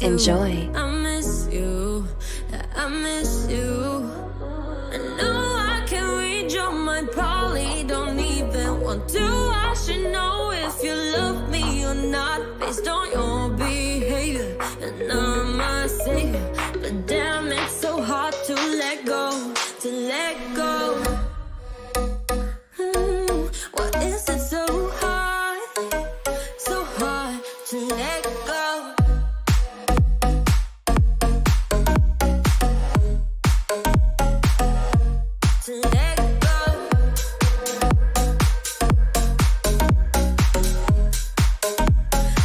Enjoy. I miss you. I miss you. I know I can read your mind. Probably don't even want to. I should know if you love me or not based on your behavior. And I'm a savior, but damn, it's so hard to let go. To let go. What is it so hard to let go? To let go.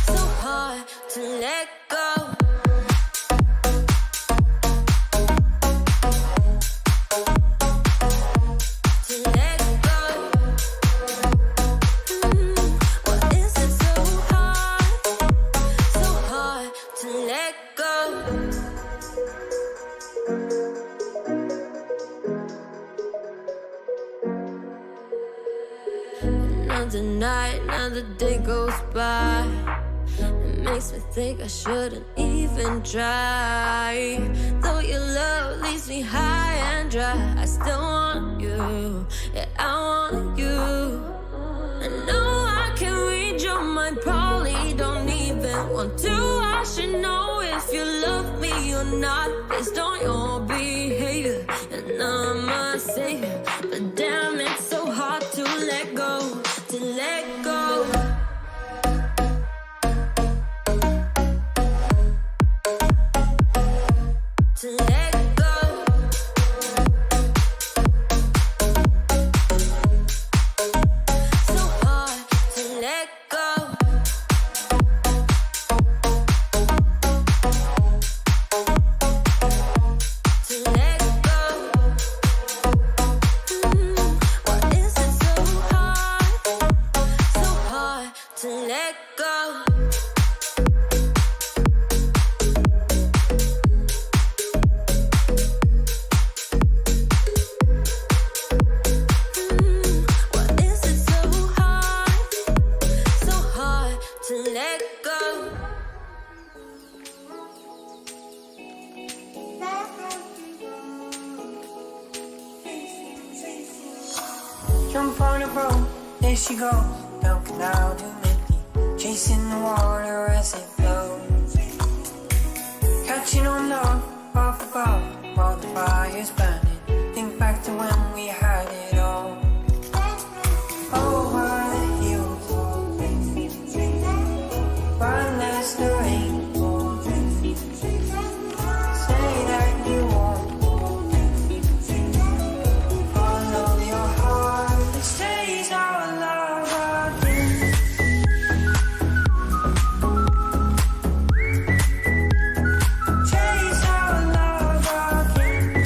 So hard to let go. Another night, another day goes by. It makes me think I shouldn't even try. Though your love leaves me high and dry, I still want you, yeah, I want you. I know I can read your mind, probably don't even want to. I should know if you love me or not based on your behavior. And I'm a savior, but damn, it's so hard to let go. To let go. To let go. So hard to let go. To let go. What is it so hard to let go? What is it so hard to let go? Jump on a boat, there she goes, milking out to Mindy, chasing the water as it flows, catching on love off above while the fire's burning. Think back to when we had it all. Over the hills, run as the rain falls. Say that you won't follow your heart. This stays our love again. Chase our love again.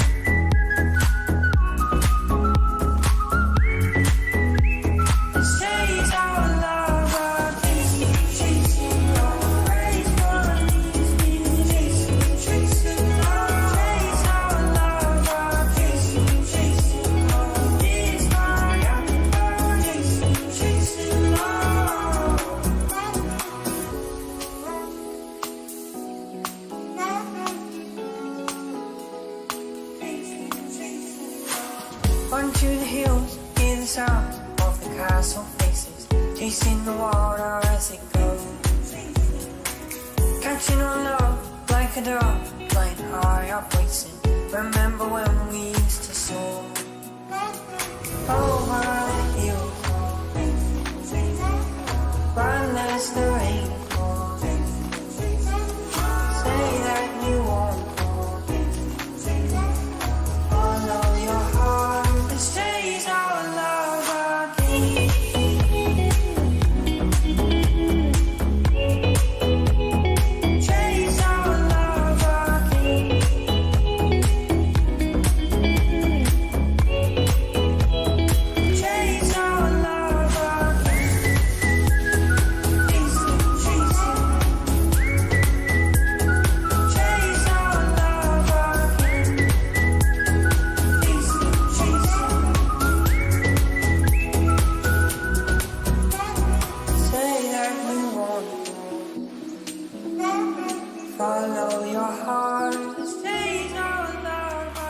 This stays our love again. Chasing our praise for these things. Chasing our chase our love again. Chasing our is fire. Chasing our. Run to the hills, hear the sound of the castle faces, chasing the water as it goes, catching on love like a dove, flying high up racing. Remember when we used to soar over the hills, run as the rain falls. Say that you won't follow your heart. This stays our love again. Chase our love again. Chase follow your heart. Stays all about my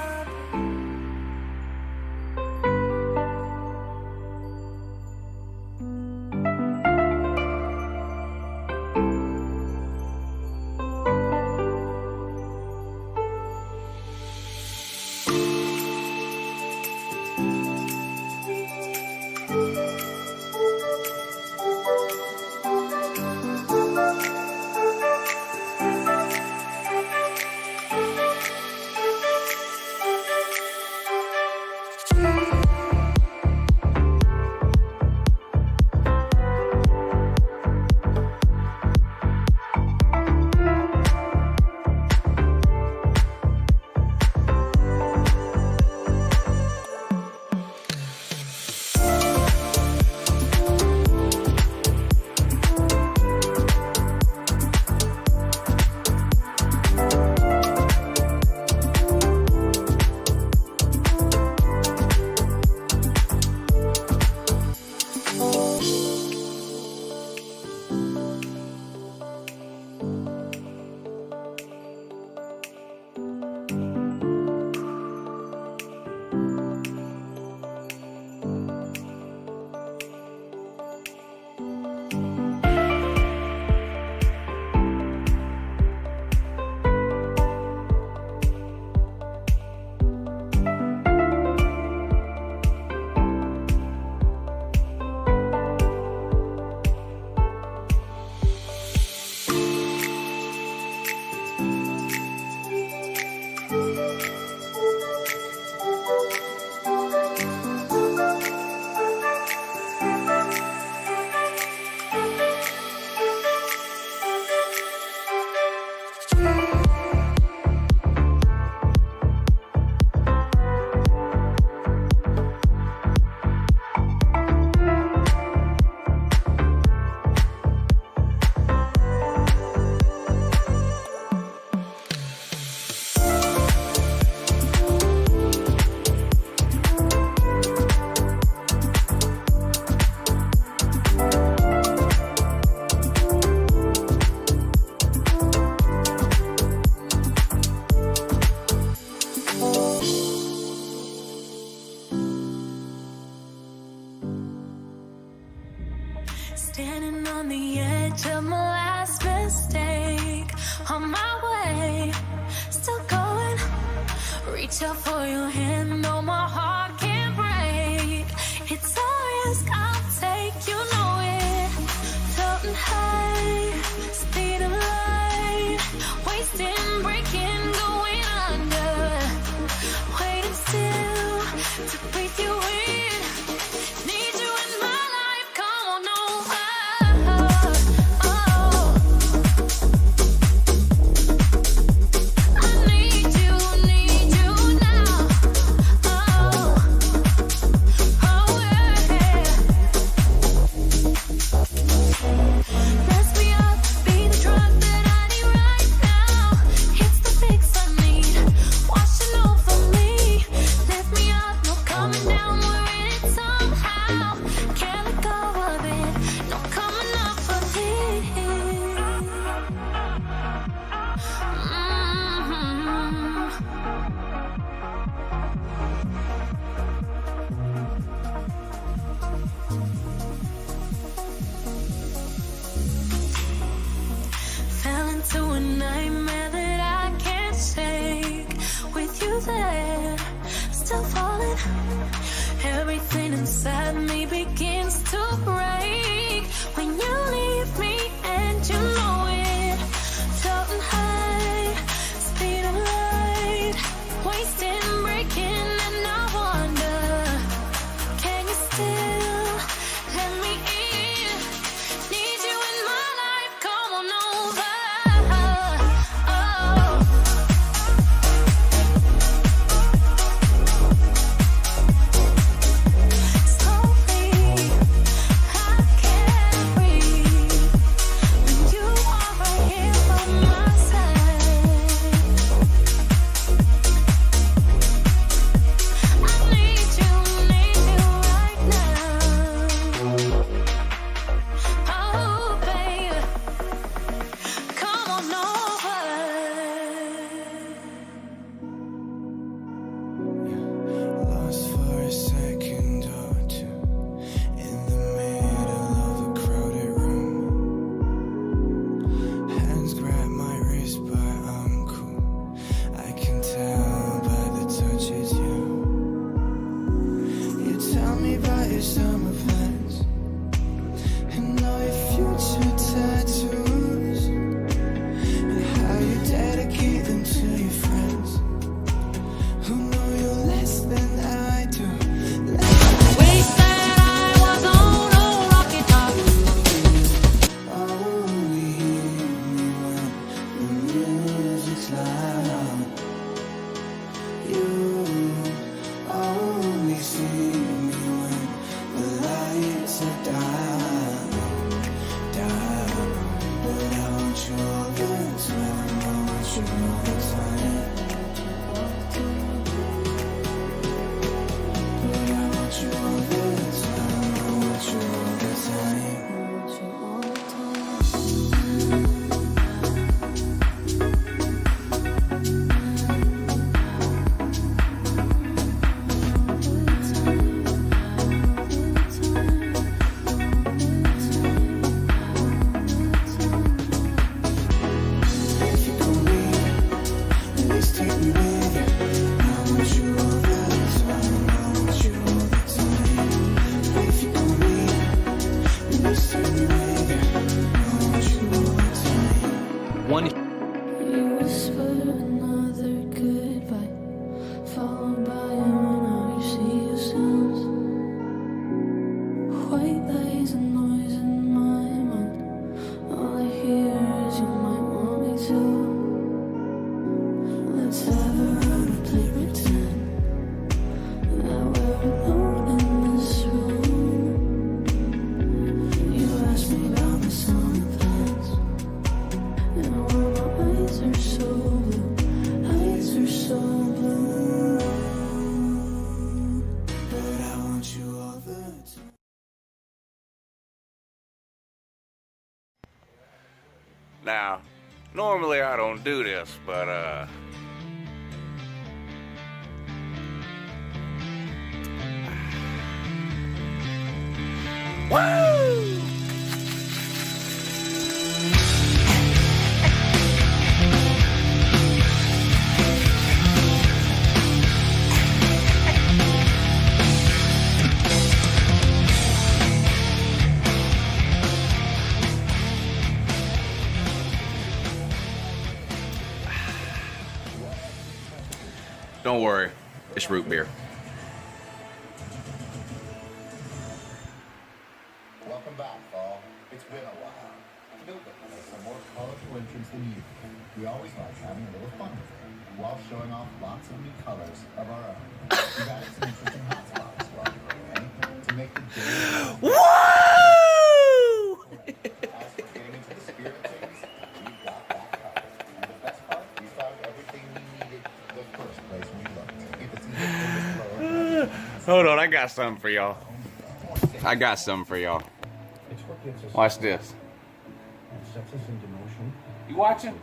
Standing on the edge of my last mistake. On my way, still going. Reach out for your hand, no, my heart can't break. It's a risk I'll take, you know it. Floating high, speed of light. Wasting, breaking, going under. Waiting still to breathe you in. Need you in my life, come on over. I need you now. Mess me up, be the drug that I need right now. It's the fix I need, washing over me. Lift me up, no coming down, we're in it somehow. Can't let go of it, no coming up for this. Fell into a nightmare that I can't shake. With you there, still falling. Everything inside me begins to break when you leave me, and you know it. Floating high, speed of light, wasting, breaking, and I wonder, can you still let me in? Need you in my life, come on over. Slowly, I Now, normally I don't do this, but woo! Don't worry, it's root beer. Welcome back, fall. It's been a while. Nobody has a more colorful entrance than you. We always like having a little fun with it, while showing off lots of new colors of our own. We've added some interesting hotspots along the way to make the day. Woo! As for getting into the spirit of things, we've got that covered. And the best part, we found everything we needed the first place we looked. If it's either Hold on, I got something for y'all. Watch this. sets us into motion. You watching?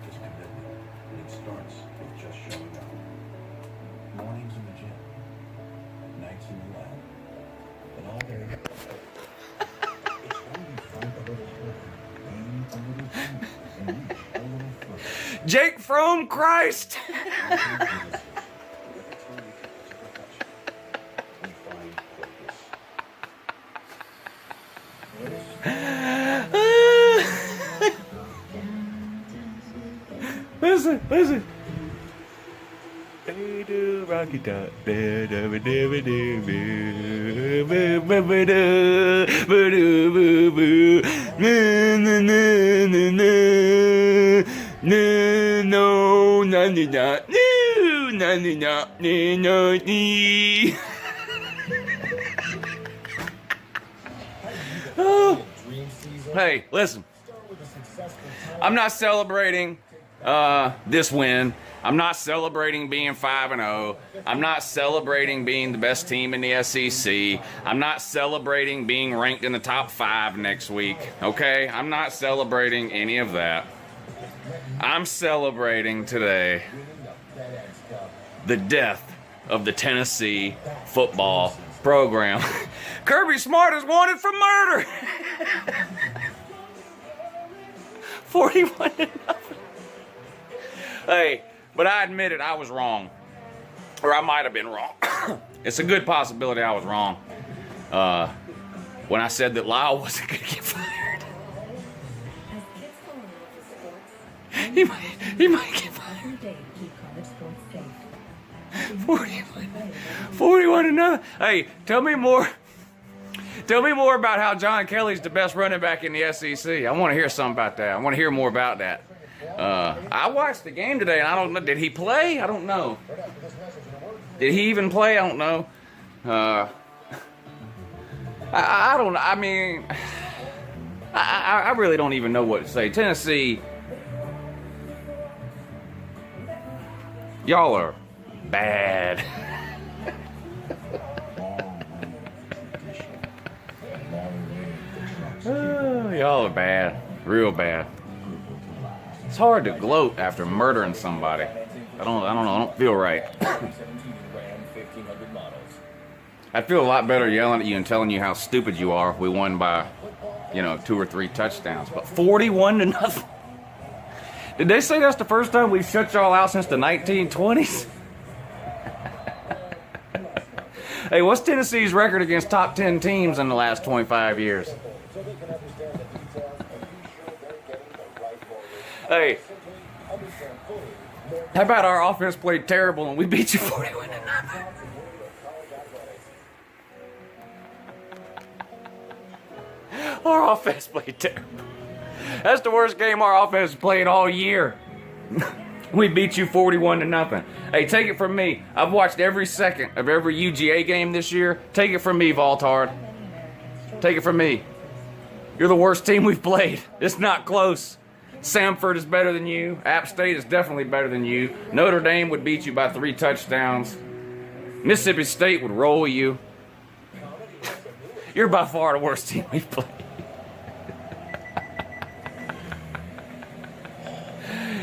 This commitment, and it starts with just showing up. Mornings in the gym, nights in the lab, but all day. It's when we find a little hope, aim a little deep, and reach a little further. Jake from Christ. Listen. They do rocky top. Hey, listen. I'm not celebrating this win. I'm not celebrating being 5-0. I'm not celebrating being the best team in the SEC. I'm not celebrating being ranked in the top 5 next week. Okay? I'm not celebrating any of that. I'm celebrating today the death of the Tennessee football program. Kirby Smart is wanted for murder. 41-0. Hey, but I admit it, I was wrong. Or I might have been wrong. It's a good possibility I was wrong. When I said that Lyle wasn't going to get fired. He might get fired. 41-0. Hey, tell me more about how John Kelly's the best running back in the SEC. I want to hear something about that. I want to hear more about that. I watched the game today, and I don't know. Did he play? I don't know. Did he even play? I don't know. I don't. I mean, I really don't even know what to say. Tennessee Y'all are bad. Y'all are bad. Real bad. It's hard to gloat after murdering somebody. I don't know. I don't feel right. I'd feel a lot better yelling at you and telling you how stupid you are if we won by, 2 or 3 touchdowns. But 41-0. Did they say that's the first time we've shut y'all out since the 1920s? Hey, what's Tennessee's record against top 10 teams in the last 25 years? Hey, how about our offense played terrible and we beat you 41-0? Our offense played terrible. That's the worst game our offense has played all year. We beat you 41-0. Hey, take it from me. I've watched every second of every UGA game this year. Take it from me, Voltard. Take it from me. You're the worst team we've played. It's not close. Samford is better than you. App State is definitely better than you. Notre Dame would beat you by 3 touchdowns. Mississippi State would roll you. You're by far the worst team we've played.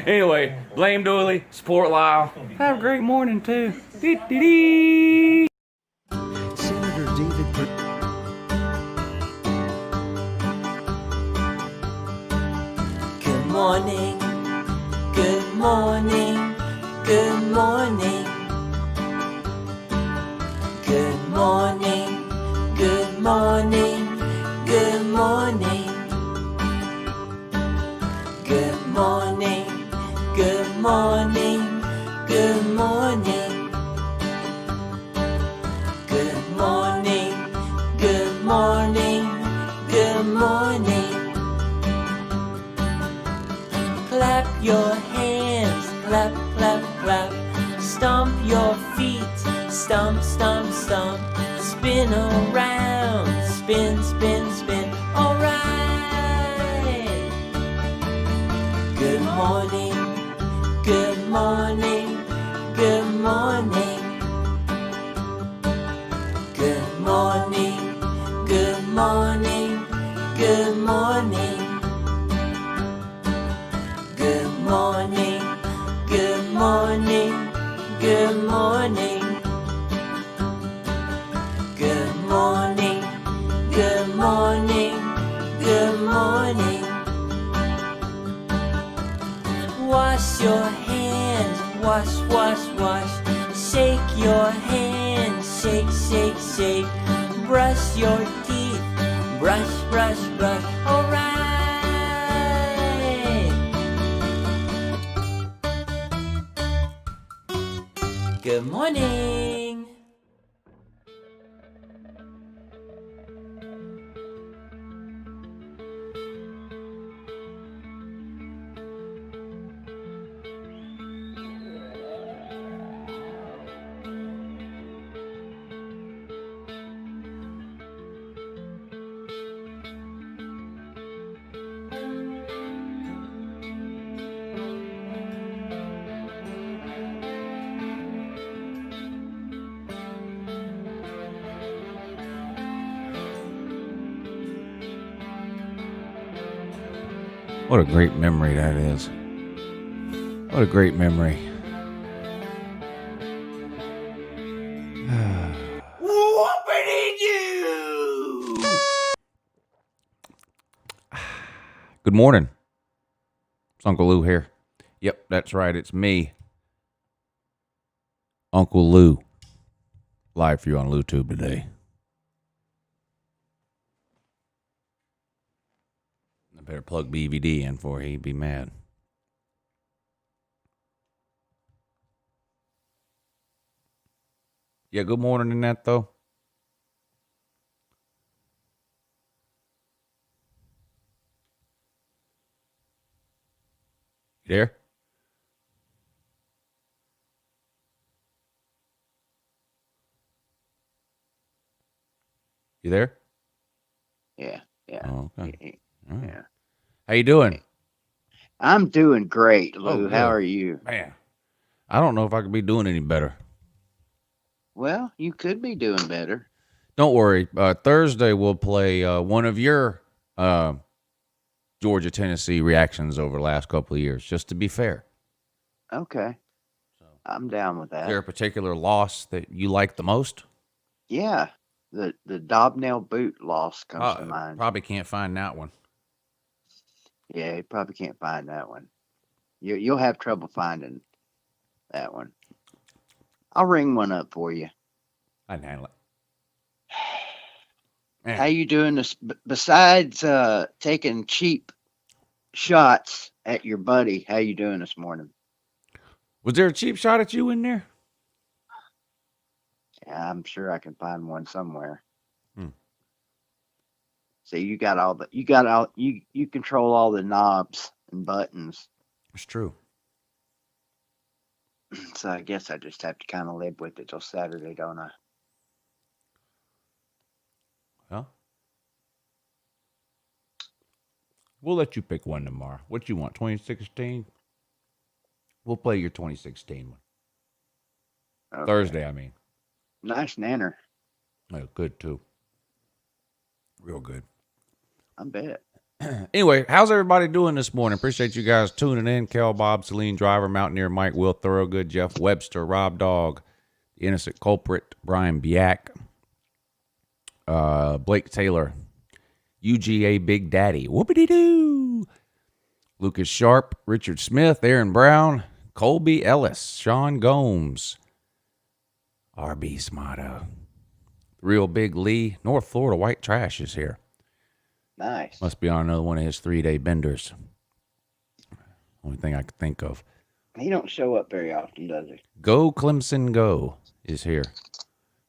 Anyway, blame Dooley, support Lyle. Have a great morning, too. Dee-dee-dee. Senator David Good morning, good morning, good morning. Good morning, good morning, good morning. Good morning, good morning, good morning. Good morning, good morning, good morning. Clap your hands, clap, clap, clap. Stomp your feet, stomp, stomp, stomp. Spin around, spin, spin, spin. Alright. Good morning, good morning, good morning. Good morning, good morning, good morning. Good morning, good morning, good morning. Good morning, good morning, good morning. Wash your hands, wash, wash, wash. Shake your hands, shake, shake, shake. Brush your teeth, brush, brush, brush. Alright. Good morning. What a great memory that is. What a great memory. Whoopity you! Good morning. It's UncleLou here. Yep, that's right. It's me, UncleLou, live for you on LouTube today. I better plug BVD in for he'd be mad. Yeah, good morning in that though. You there? You there? Yeah. Oh, okay. All right. Yeah. How you doing? I'm doing great, Lou. Oh, How good. are you? Man, I don't know if I could be doing any better. Well, you could be doing better. Don't worry. Thursday we'll play one of your Georgia Tennessee reactions over the last couple of years, just to be fair. Okay. I'm down with Is that. there a particular loss that you like the most? Yeah. The Dobnail boot loss comes to mind. Probably can't find that one. Yeah, you probably can't find that one. You'll have trouble finding that one. I'll ring one up for you. I can handle it. How you doing this? Besides taking cheap shots at your buddy, how you doing this morning? Was there a cheap shot at you in there? Yeah, I'm sure I can find one somewhere. Hmm. So you control all the knobs and buttons. It's true. So I guess I just have to kind of live with it till Saturday, don't I? Well, we'll let you pick one tomorrow. What you want, 2016? We'll play your 2016 one. Okay. Thursday, I mean. Nice nanner. Oh, good, too. Real good. I bet. Anyway, how's everybody doing this morning? Appreciate you guys tuning in. Kel, Bob, Celine, Driver, Mountaineer, Mike, Will, Thorogood, Jeff Webster, Rob Dog, The Innocent Culprit, Brian Biak, Blake Taylor, UGA Big Daddy, whoopity-doo, Lucas Sharp, Richard Smith, Aaron Brown, Colby Ellis, Sean Gomes, RB Smato, Real Big Lee, North Florida White Trash is here. Nice. Must be on another one of his 3-day benders. Only thing I could think of. He don't show up very often, does he? Go Clemson Go is here.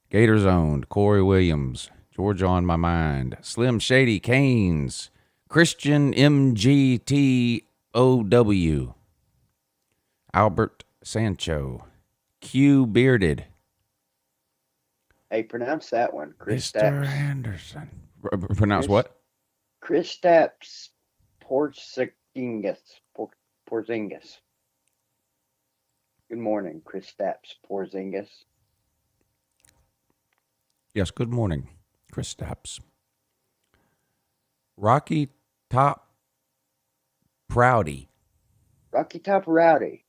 Gators owned, Corey Williams, Georgia on my mind, Slim Shady Canes, Christian MGTOW, Albert Sancho, Q Bearded, Hey, pronounce that one. Chris Mr. Stapps. Anderson. Pronounce what? Chris Stapps Porzingis. Porzingis. Good morning, Chris Stapps Porzingis. Yes, good morning, Chris Stapps. Rocky Top Proudy. Rocky Top Rowdy.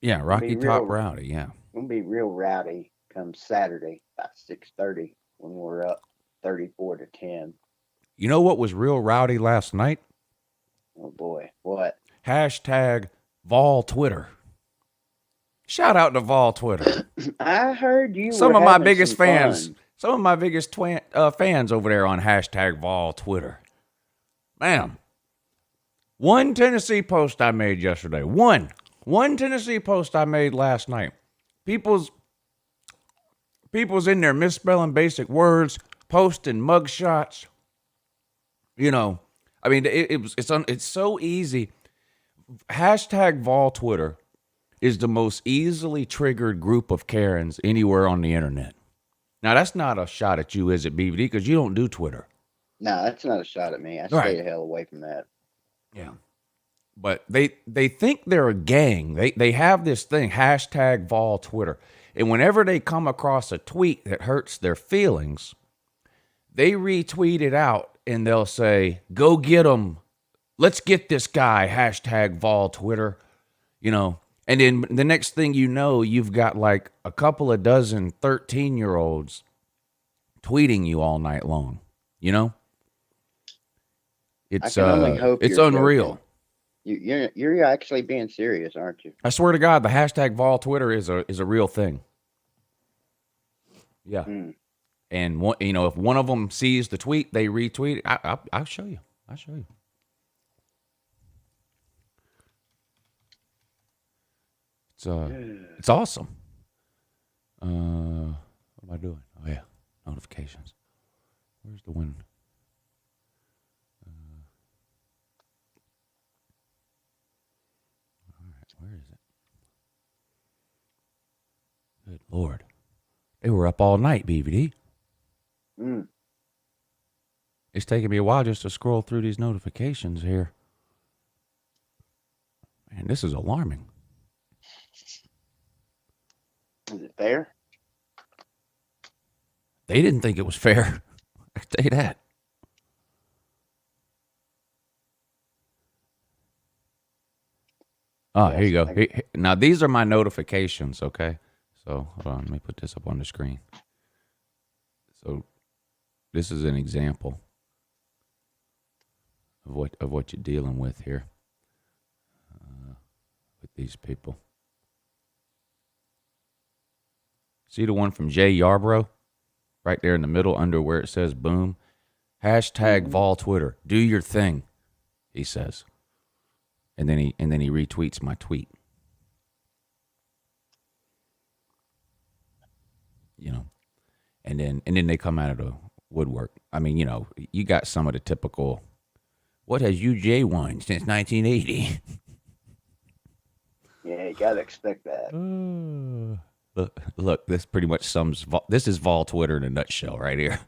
Yeah, Rocky Be Top real- Rowdy, yeah. Gonna be real rowdy come Saturday about 6:30 when we're up 34-10. You know what was real rowdy last night? Oh boy, what? Hashtag Vol Twitter. Shout out to Vol Twitter. I heard you. Some were of my having biggest some fans. fun. Some of my biggest fans over there on hashtag Vol Twitter. Man, one Tennessee post I made yesterday. One Tennessee post I made last night. People's in there misspelling basic words, posting mugshots. You know, I mean, it's so easy. Hashtag Vol Twitter is the most easily triggered group of Karens anywhere on the internet. Now, that's not a shot at you, is it, BVD? Because you don't do Twitter. No, that's not a shot at me. I Right. stay the hell away from that. Yeah. But they think they're a gang. They have this thing, hashtag Vol Twitter. And whenever they come across a tweet that hurts their feelings, they retweet it out and they'll say, go get him. Let's get this guy, hashtag Vol Twitter. You know, and then the next thing you know, you've got like a couple of dozen 13-year-olds tweeting you all night long. You know? It's I can only hope it's you're unreal. joking. You're actually being serious, aren't you? I swear to God, the hashtag Vol Twitter is a real thing. Yeah. Mm. And one, you know, if one of them sees the tweet, they retweet it. I'll show you. I'll show you. It's awesome. What am I doing? Oh yeah, notifications. Where's the one? All right, where is it? Good Lord, they were up all night, BVD. Mm. It's taking me a while just to scroll through these notifications here. Man, this is alarming. Fair? They didn't think it was fair. I tell you that. Oh, here you go. Now, these are my notifications, okay? So, hold on. Let me put this up on the screen. So, this is an example of what you're dealing with here with these people. See the one from Jay Yarbrough? Right there in the middle under where it says boom. Hashtag Vol Twitter. Do your thing, he says. And then he retweets my tweet. You know. And then they come out of the woodwork. I mean, you know, you got some of the typical, what has UJ won since 1980? Yeah, you gotta expect that. Look, this pretty much sums. This is Vol Twitter in a nutshell, right here.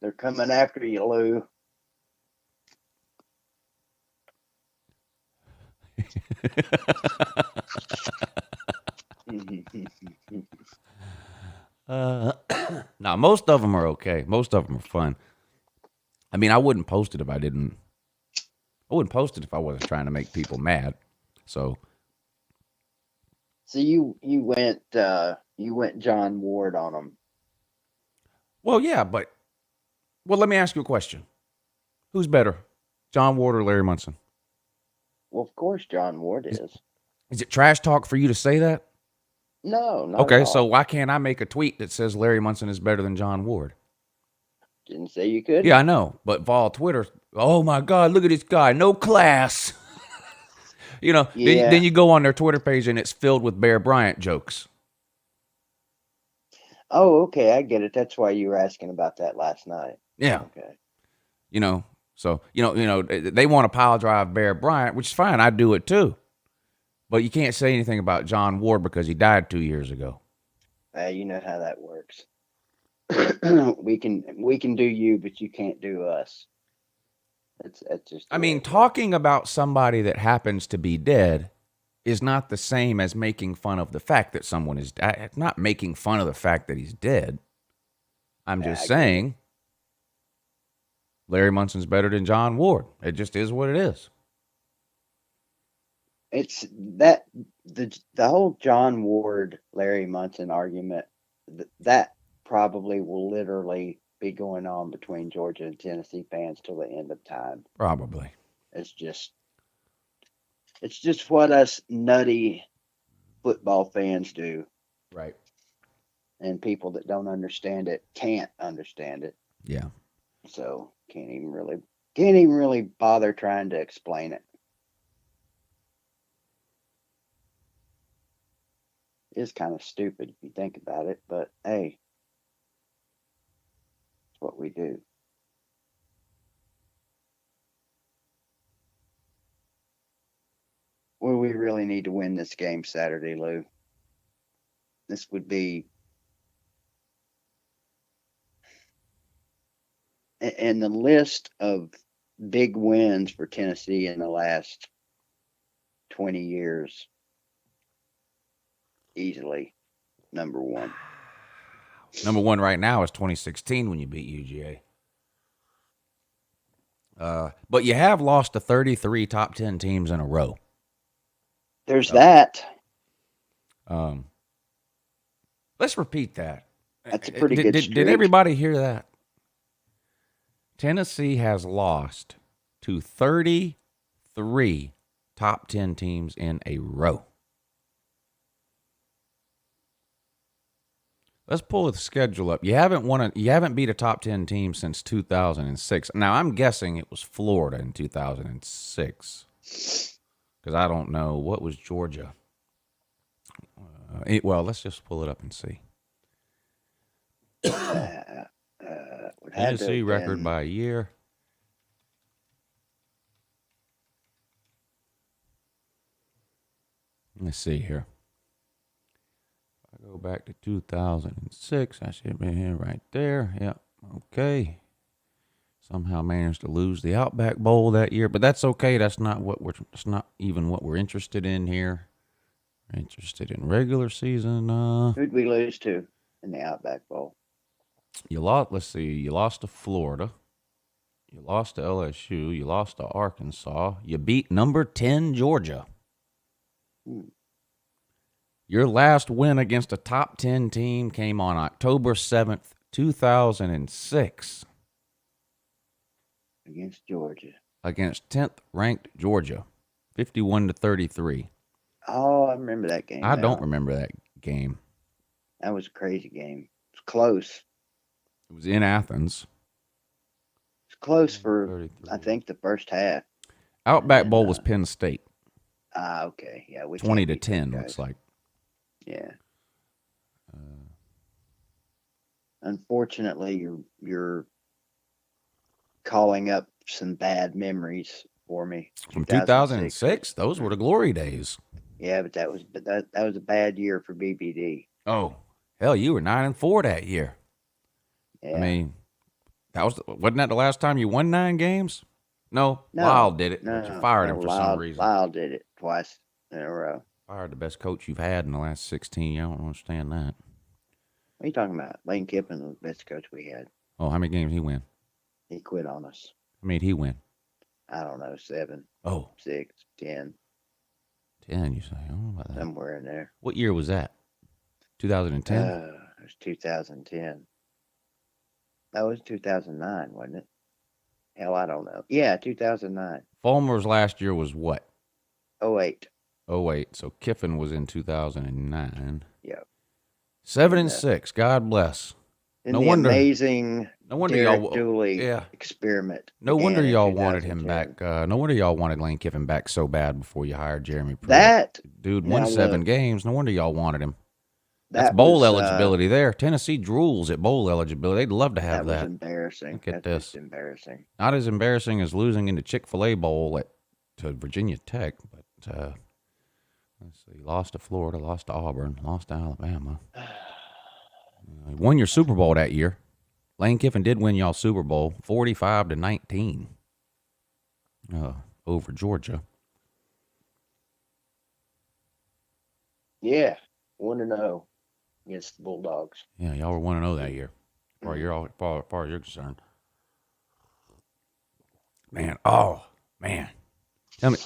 They're coming after you, Lou. Now, most of them are okay. Most of them are fun. I mean, I wouldn't post it if I didn't. I wouldn't post it if I wasn't trying to make people mad. So you went John Ward on them. Well, yeah, but let me ask you a question. Who's better, John Ward or Larry Munson? Well, of course, John Ward is. Is it trash talk for you to say that? No, not Okay, at all. so why can't I make a tweet that says Larry Munson is better than John Ward? Didn't say you could. Yeah, I know, but Vol Twitter, oh my God, look at this guy, no class. You know, Yeah. then you go on their Twitter page and it's filled with Bear Bryant jokes. Oh, okay, I get it. That's why you were asking about that last night. Yeah. Okay. You know, so, you know, they want to pile drive Bear Bryant, which is fine. I do it too. But you can't say anything about John Ward because he died 2 years ago. You know how that works. we can do you, but you can't do us. That's just. I mean, talking about somebody that happens to be dead is not the same as making fun of the fact that someone is. It's not making fun of the fact that he's dead. I'm just saying Larry Munson's better than John Ward. It just is what it is. It's that the whole John Ward Larry Munson argument that probably will literally be going on between Georgia and Tennessee fans till the end of time. Probably. It's just what us nutty football fans do. Right. And people that don't understand it can't understand it. Yeah. So can't even really bother trying to explain it. It's kind of stupid if you think about it, but hey, it's what we do. Well, we really need to win this game Saturday, Lou. This would be, and the list of big wins for Tennessee in the last 20 years, easily number one. Number one right now is 2016 when you beat UGA. But you have lost to 33 top 10 teams in a row. There's that. Let's repeat that. That's a pretty good streak. Did everybody hear that? Tennessee has lost to 33 top 10 teams in a row. Let's pull the schedule up. You haven't beat a top 10 team since 2006. Now I'm guessing it was Florida in 2006. Because I don't know what was Georgia. Let's just pull it up and see. Tennessee record by year. Let's see here. If I go back to 2006, I should be here right there. Yep. Okay. Somehow managed to lose the Outback Bowl that year, but that's okay. That's not even what we're interested in here. We're interested in regular season. Who'd we lose to in the Outback Bowl? You lost. Let's see. You lost to Florida. You lost to LSU. You lost to Arkansas. You beat number 10 Georgia. Your last win against a top 10 team came on October 7th, 2006. Against Georgia. Against 10th ranked Georgia, 51-33. Oh, I remember that game. I don't remember that game. That was a crazy game. It was close. It was in Athens. It's close for, 33. I think, the first half. Outback Bowl was Penn State. Okay. Yeah, we 20-10 looks like. Yeah. Unfortunately, you're calling up some bad memories for me. From 2006? Those were the glory days. Yeah, but that was a bad year for BBD. Oh, hell, you were 9-4 that year. Yeah. I mean, wasn't that the last time you won 9 games? No, Lyle did it. No, but you fired him for some reason. Lyle did it twice in a row. Fired the best coach you've had in the last 16. I don't understand that. What are you talking about? Lane Kiffin was the best coach we had. Oh, how many games did he win? He quit on us. How many did he win? I don't know, 7, Oh, 6, 10, 10, you say. I don't know about that. somewhere in there. What year was that? 2010? It was 2010. That was 2009, wasn't it? Hell, I don't know. Yeah, 2009. Fulmer's last year was what? 08. 08. So Kiffin was in 2009. Yep. 7-6. God bless. In No the wonder- amazing No wonder Derek y'all. Dooley Yeah. experiment. No began wonder in y'all wanted him 2010. back. No wonder y'all wanted Lane Kiffin back so bad before you hired Jeremy Pruitt. That Dude won now 7 look. games. No wonder y'all wanted him. That's that bowl was, eligibility there. Tennessee drools at bowl eligibility. They'd love to That have was that. embarrassing. Look at That's this. just embarrassing. Not as embarrassing as losing in the Chick-fil-A Bowl to Virginia Tech, but let's see. Lost to Florida, lost to Auburn, lost to Alabama. You won your Super Bowl that year. Lane Kiffin did win y'all Super Bowl, 45-19 over Georgia. Yeah, 1-0 against the Bulldogs. Yeah, y'all were 1-0 that year, as far as you're concerned. Man, man. Tell me,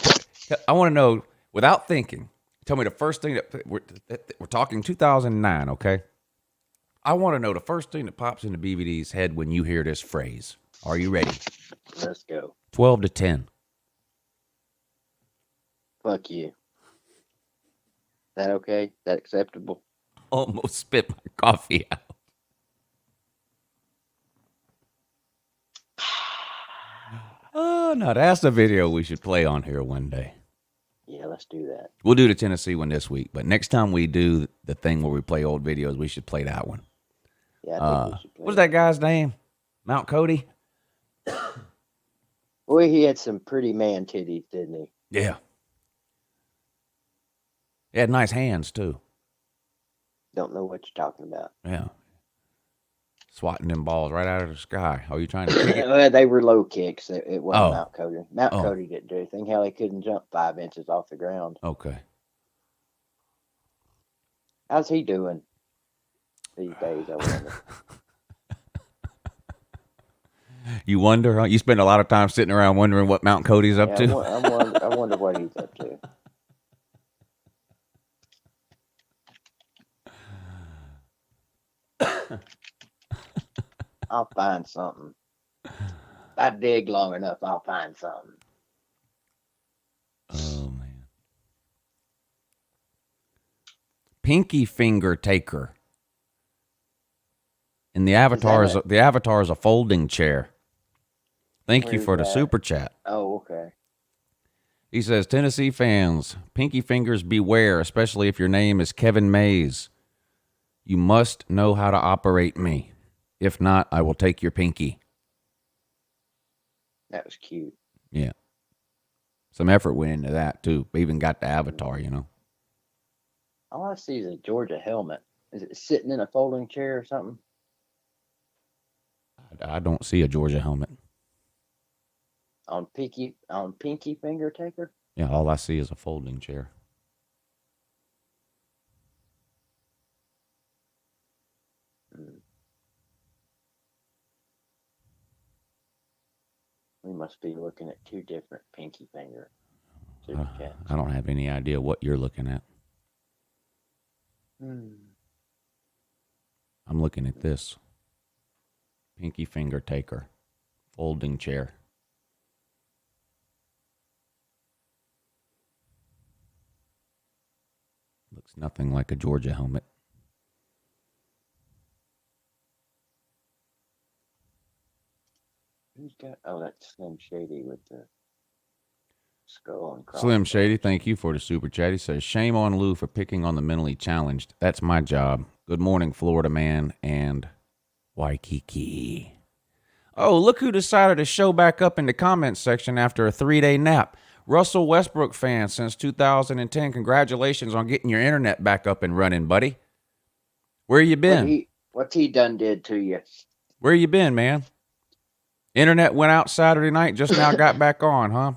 I want to know, without thinking, tell me the first thing that we're talking 2009, okay? I want to know the first thing that pops into BBD's head when you hear this phrase. Are you ready? Let's go. 12-10. Fuck you. Is that okay? Is that acceptable? Almost spit my coffee out. Oh, no, that's the video we should play on here one day. Yeah, let's do that. We'll do the Tennessee one this week, but next time we do the thing where we play old videos, we should play that one. Yeah, I think we should play What's that guy's name? Mount Cody? Boy, he had some pretty man titties, didn't he? Yeah. He had nice hands, too. Don't know what you're talking about. Yeah. Swatting them balls right out of the sky. Oh, you trying to kick it? Well, they were low kicks. It wasn't Oh. Mount Cody. Mount Cody didn't do anything. Hell, he couldn't jump 5 inches off the ground. Okay. How's he doing these days? I wonder. You wonder, huh? You spend a lot of time sitting around wondering what Mount Cody's up Yeah, to? I wonder what he's up to. I'll find something. If I dig long enough, I'll find something. Oh, man. Pinky finger taker. And the avatar is a folding chair. Thank you Where's for the that? super chat. Oh, okay. He says, Tennessee fans, pinky fingers beware, especially if your name is Kevin Mays. You must know how to operate me. If not, I will take your pinky. That was cute. Yeah. Some effort went into that, too. We even got the avatar, you know. All I see is a Georgia helmet. Is it sitting in a folding chair or something? I don't see a Georgia helmet. On pinky finger taker. Yeah, all I see is a folding chair. We must be looking at two different pinky finger super chats. I don't have any idea what you're looking at. I'm looking at this. Pinky finger taker. Folding chair. Looks nothing like a Georgia helmet. Who's got? Oh, that's Slim Shady with the skull and cross. Slim Shady, thank you for the super chat. He says, shame on Lou for picking on the mentally challenged. That's my job. Good morning, Florida man and Waikiki. Oh, look who decided to show back up in the comments section after a 3-day nap. Russell Westbrook fan since 2010. Congratulations on getting your internet back up and running, buddy. Where you been? What's he done did to you? Where you been, man? Internet went out Saturday night, just now got back on, huh?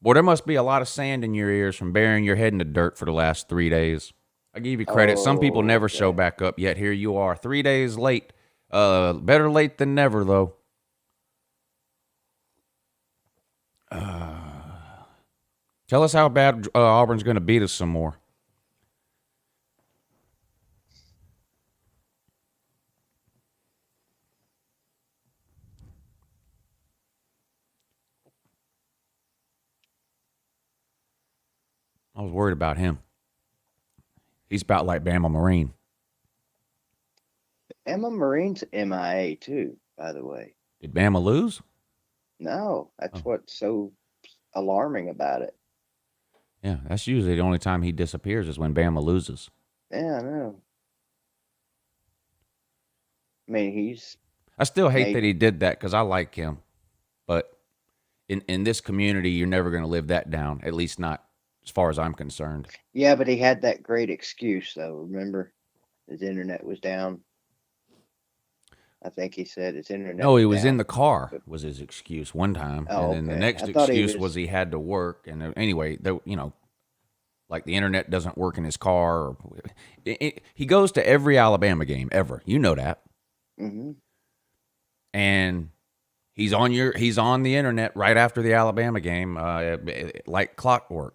Boy, there must be a lot of sand in your ears from burying your head in the dirt for the last 3 days. I give you credit. Some people never show back up, yet here you are, 3 days late. Better late than never, though. Tell us how bad Auburn's going to beat us some more. I was worried about him. He's about like Bama Marine. Bama Marine's MIA too, by the way. Did Bama lose? No, that's what's so alarming about it. Yeah, that's usually the only time he disappears is when Bama loses. Yeah, I know. I mean, I still hate that he did that because I like him. But in this community, you're never going to live that down, at least not as far as I'm concerned. Yeah, but he had that great excuse, though. Remember? His internet was down. I think he said his internet No, he was down. in the car was his excuse one time. Oh, and then the okay. next excuse was he had to work. And anyway, like the internet doesn't work in his car. He goes to every Alabama game ever. You know that. Mm-hmm. And he's on the internet right after the Alabama game, like clockwork.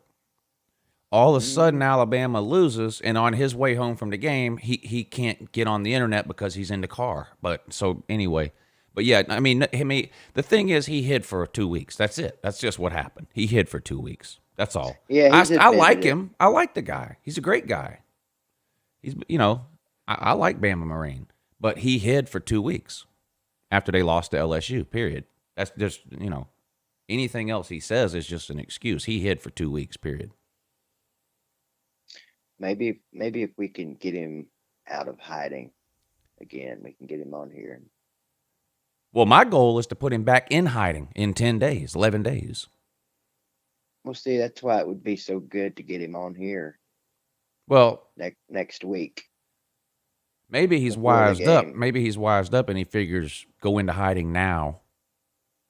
All of a sudden, Alabama loses, and on his way home from the game, he can't get on the internet because he's in the car. But so anyway, but yeah, I mean, the thing is, he hid for 2 weeks. That's it. That's just what happened. He hid for 2 weeks. That's all. Yeah, I like him. I like the guy. He's a great guy. He's I like Bama Marine, but he hid for 2 weeks after they lost to LSU. Period. That's just anything else he says is just an excuse. He hid for 2 weeks. Period. Maybe if we can get him out of hiding again, we can get him on here. Well, my goal is to put him back in hiding in 10 days, 11 days. Well, see, that's why it would be so good to get him on here. Well, next week. Maybe he's wised up. Maybe he's wised up and he figures go into hiding now,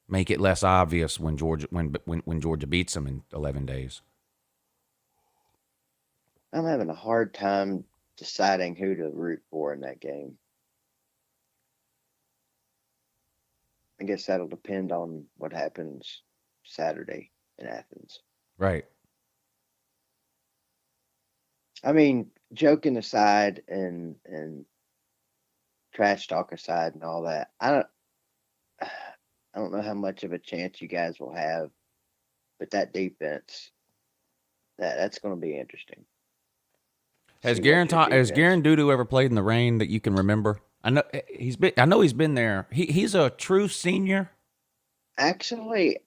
make it less obvious when Georgia beats him in 11 days. I'm having a hard time deciding who to root for in that game. I guess that'll depend on what happens Saturday in Athens. Right. I mean, joking aside and trash talk aside and all that, I don't know how much of a chance you guys will have, but that defense, that's going to be interesting. Has Garen Dudu ever played in the rain that you can remember? I know he's been there. He's a true senior. Actually,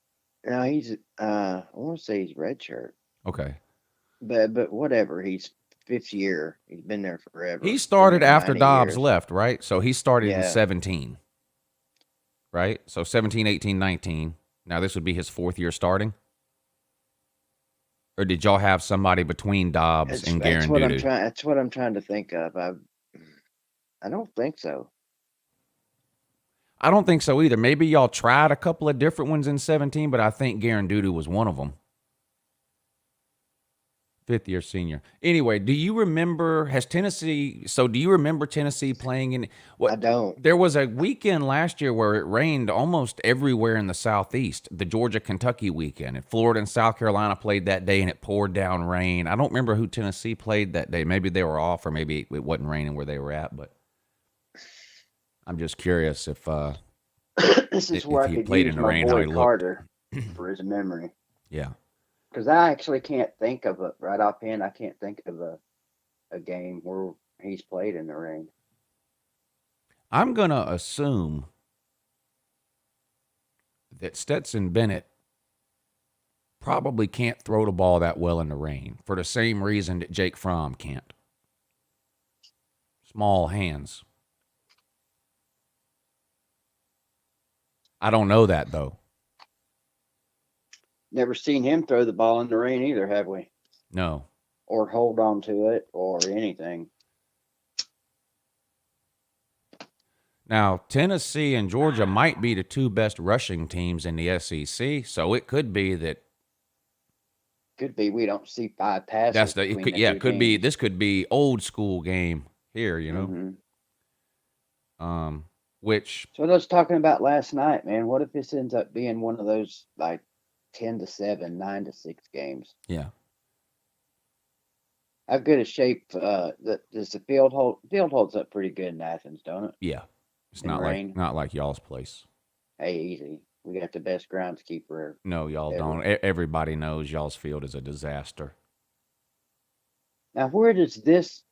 no, he's I want to say he's redshirt. Okay. But whatever, he's fifth year. He's been there forever. He started after Dobbs left, right? So he started in 17. Right? So 17, 18, 19. Now this would be his fourth year starting. Or did y'all have somebody between Dobbs and Garen Dudu? That's what I'm trying to think of. I don't think so. I don't think so either. Maybe y'all tried a couple of different ones in 17, but I think Garandudu was one of them. Fifth-year senior. Anyway, do you remember Tennessee playing in what? I don't. There was a weekend last year where it rained almost everywhere in the Southeast, the Georgia-Kentucky weekend. And Florida and South Carolina played that day, and it poured down rain. I don't remember who Tennessee played that day. Maybe they were off, or maybe it wasn't raining where they were at, but I'm just curious if This is if where I he could played use in the my rain, how he boy looked. Carter for his memory. Yeah. Because I actually can't think of it right offhand. I can't think of a game where he's played in the rain. I'm going to assume that Stetson Bennett probably can't throw the ball that well in the rain for the same reason that Jake Fromm can't. Small hands. I don't know that, though. Never seen him throw the ball in the rain either, have we? No. Or hold on to it or anything. Now, Tennessee and Georgia might be the two best rushing teams in the SEC, so it could be that. Could be we don't see 5 passes. That's the it between could, the yeah, two it could be. teams. This could be old school game here, you know. Mhm. Which So what I was talking about last night, man. What if this ends up being one of those like 10-7, 9-6 games? yeah, How good a shape does the field hold? Field holds up pretty good in Athens, don't it? yeah, it's In not rain? like y'all's place. Hey, easy. We got the best groundskeeper. No, y'all ever. don't. Everybody knows y'all's field is a disaster. Now, where does this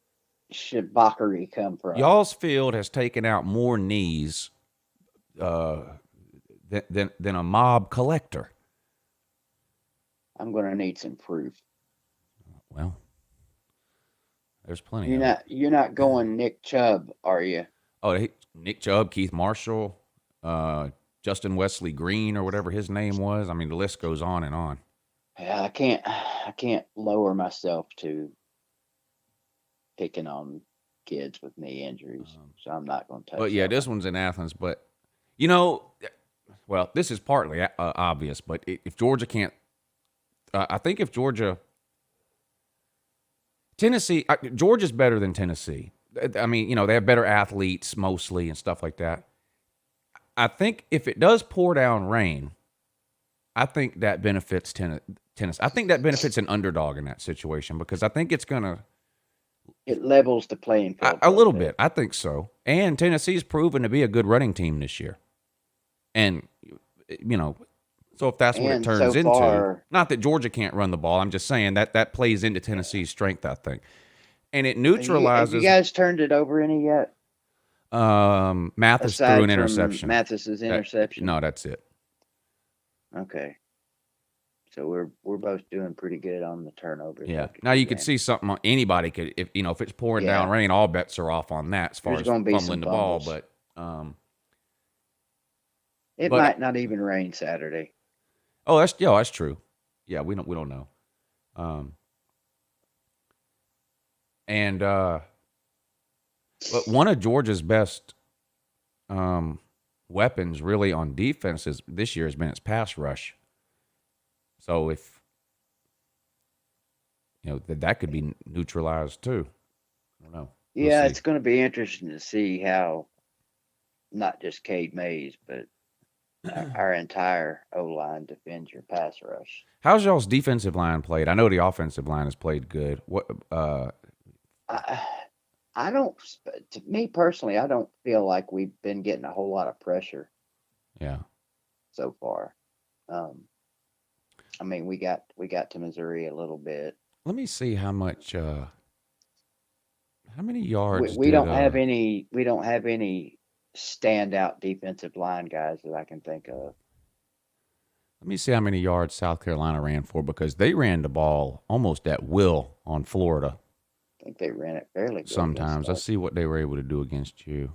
shibockery come from? Y'all's field has taken out more knees than a mob collector. I'm going to need some proof. Well, there's plenty. You're not going Nick Chubb, are you? Oh, Nick Chubb, Keith Marshall, Justin Wesley Green, or whatever his name was. I mean, the list goes on and on. Yeah, I can't lower myself to picking on kids with knee injuries, so I'm not going to touch. But yeah, that this one's in Athens. But well, this is partly obvious. But if Georgia can't, I think if Tennessee, Georgia's better than Tennessee. I mean, they have better athletes mostly and stuff like that. I think if it does pour down rain, I think that benefits Tennessee. I think that benefits an underdog in that situation because I think it's going to. It levels the playing field. A little bit. I think so. And Tennessee's proven to be a good running team this year. And, so if that's what it turns into, not that Georgia can't run the ball, I'm just saying that plays into Tennessee's strength, I think. And it neutralizes. Have you guys turned it over any yet? Mathis Aside threw an from interception. Mathis's interception? No, that's it. Okay. So we're both doing pretty good on the turnovers. Yeah. Now you could see something. Anybody could, if it's pouring down rain, all bets are off on that as far as fumbling the ball. But it might not even rain Saturday. Oh, that's true. Yeah, we don't know. But one of Georgia's best weapons, really, on defense this year has been its pass rush. So if that could be neutralized too. I don't know. Yeah, it's going to be interesting to see how not just Cade Mays, but our entire O-line defends your pass rush. How's y'all's defensive line played? I know the offensive line has played good. What? I don't. To me personally, I don't feel like we've been getting a whole lot of pressure. Yeah. So far, I mean, we got to Missouri a little bit. Let me see how much. How many yards? We don't have any. We don't have any standout defensive line guys that I can think of. Let me see how many yards South Carolina ran for, because they ran the ball almost at will on Florida. I think they ran it fairly good. Sometimes. Let's see what they were able to do against you.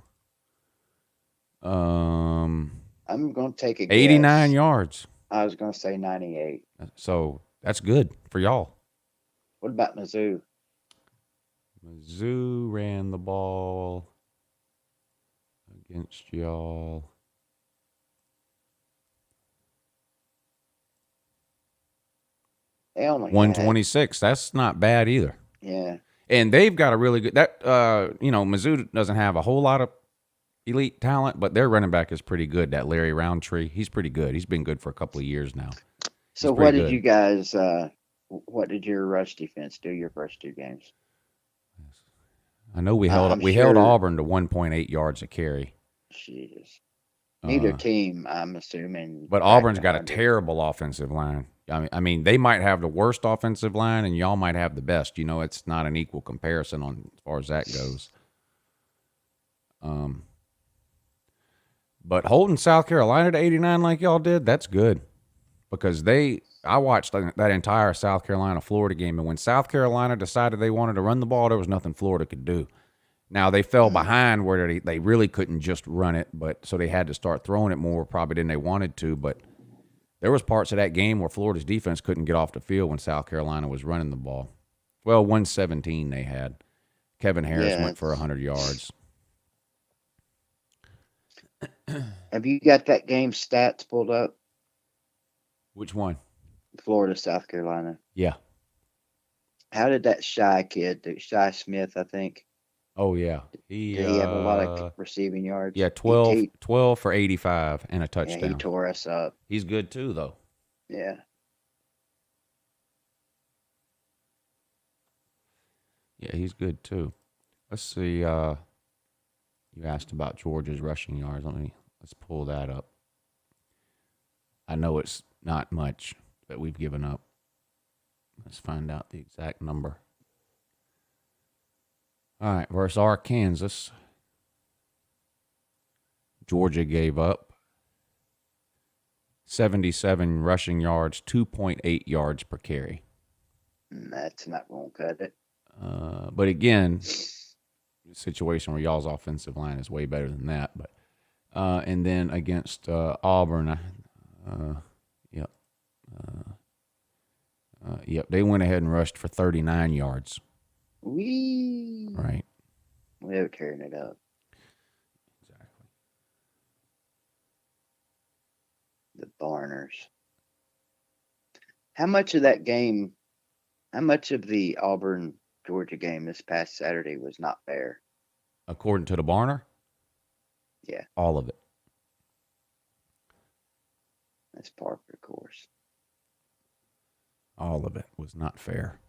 I'm going to take a guess. 89 yards. I was going to say 98. So that's good for y'all. What about Mizzou? Mizzou ran the ball against y'all. They only had, 126. That's not bad either. yeah. And they've got a really good Mizzou doesn't have a whole lot of elite talent, but their running back is pretty good. That Larry Roundtree, he's pretty good. He's been good for a couple of years now. So what did you guys? What did your rush defense do your first 2 games? I know we held Auburn to 1.8 yards a carry. Jesus. Neither team, I'm assuming. But Auburn's got a terrible offensive line. I mean, they might have the worst offensive line, and y'all might have the best. It's not an equal comparison as far as that goes. But holding South Carolina to 89 like y'all did, that's good. Because I watched that entire South Carolina-Florida game, and when South Carolina decided they wanted to run the ball, there was nothing Florida could do. Now, they fell behind where they really couldn't just run it, so they had to start throwing it more probably than they wanted to. But there was parts of that game where Florida's defense couldn't get off the field when South Carolina was running the ball. Well, 117 they had. Kevin Harris went for 100 yards. Have you got that game stats pulled up? Which one? Florida, South Carolina. Yeah. How did that Shy Smith, I think? Oh, yeah. Did he have a lot of receiving yards? Yeah, 12 for 85 and a touchdown. Yeah, he tore us up. He's good too, though. Yeah. Yeah, he's good too. Let's see. You asked about Georgia's rushing yards. Let's pull that up. I know it's not much that we've given up. Let's find out the exact number. All right, versus Arkansas. Georgia gave up 77 rushing yards, 2.8 yards per carry. That's not going to cut it. But again, a situation where y'all's offensive line is way better than that. But and then against Auburn, they went ahead and rushed for 39 yards. Right. They were tearing it up. Exactly. The Barners. How much of that game, how much of the Auburn-Georgia game this past Saturday was not fair? According to the Barner? Yeah. All of it. That's par for the course. All of it was not fair.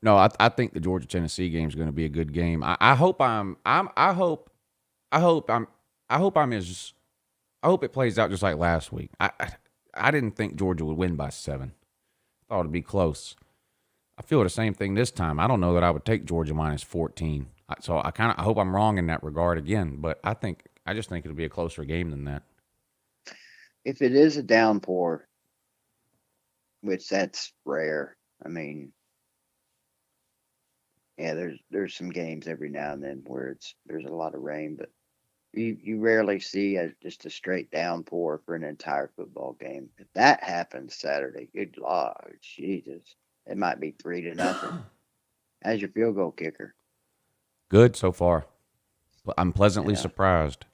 No, I think the Georgia-Tennessee game is going to be a good game. I hope it plays out just like last week. I didn't think Georgia would win by 7. I thought it'd be close. I feel the same thing this time. I don't know that I would take Georgia minus 14. So I hope I'm wrong in that regard again. But I just think it'll be a closer game than that. If it is a downpour, which that's rare. I mean, yeah, there's some games every now and then where there's a lot of rain, but you rarely see just a straight downpour for an entire football game. If that happens Saturday, good Lord, Jesus, it might be 3-0. How's your field goal kicker? Good so far. I'm pleasantly surprised.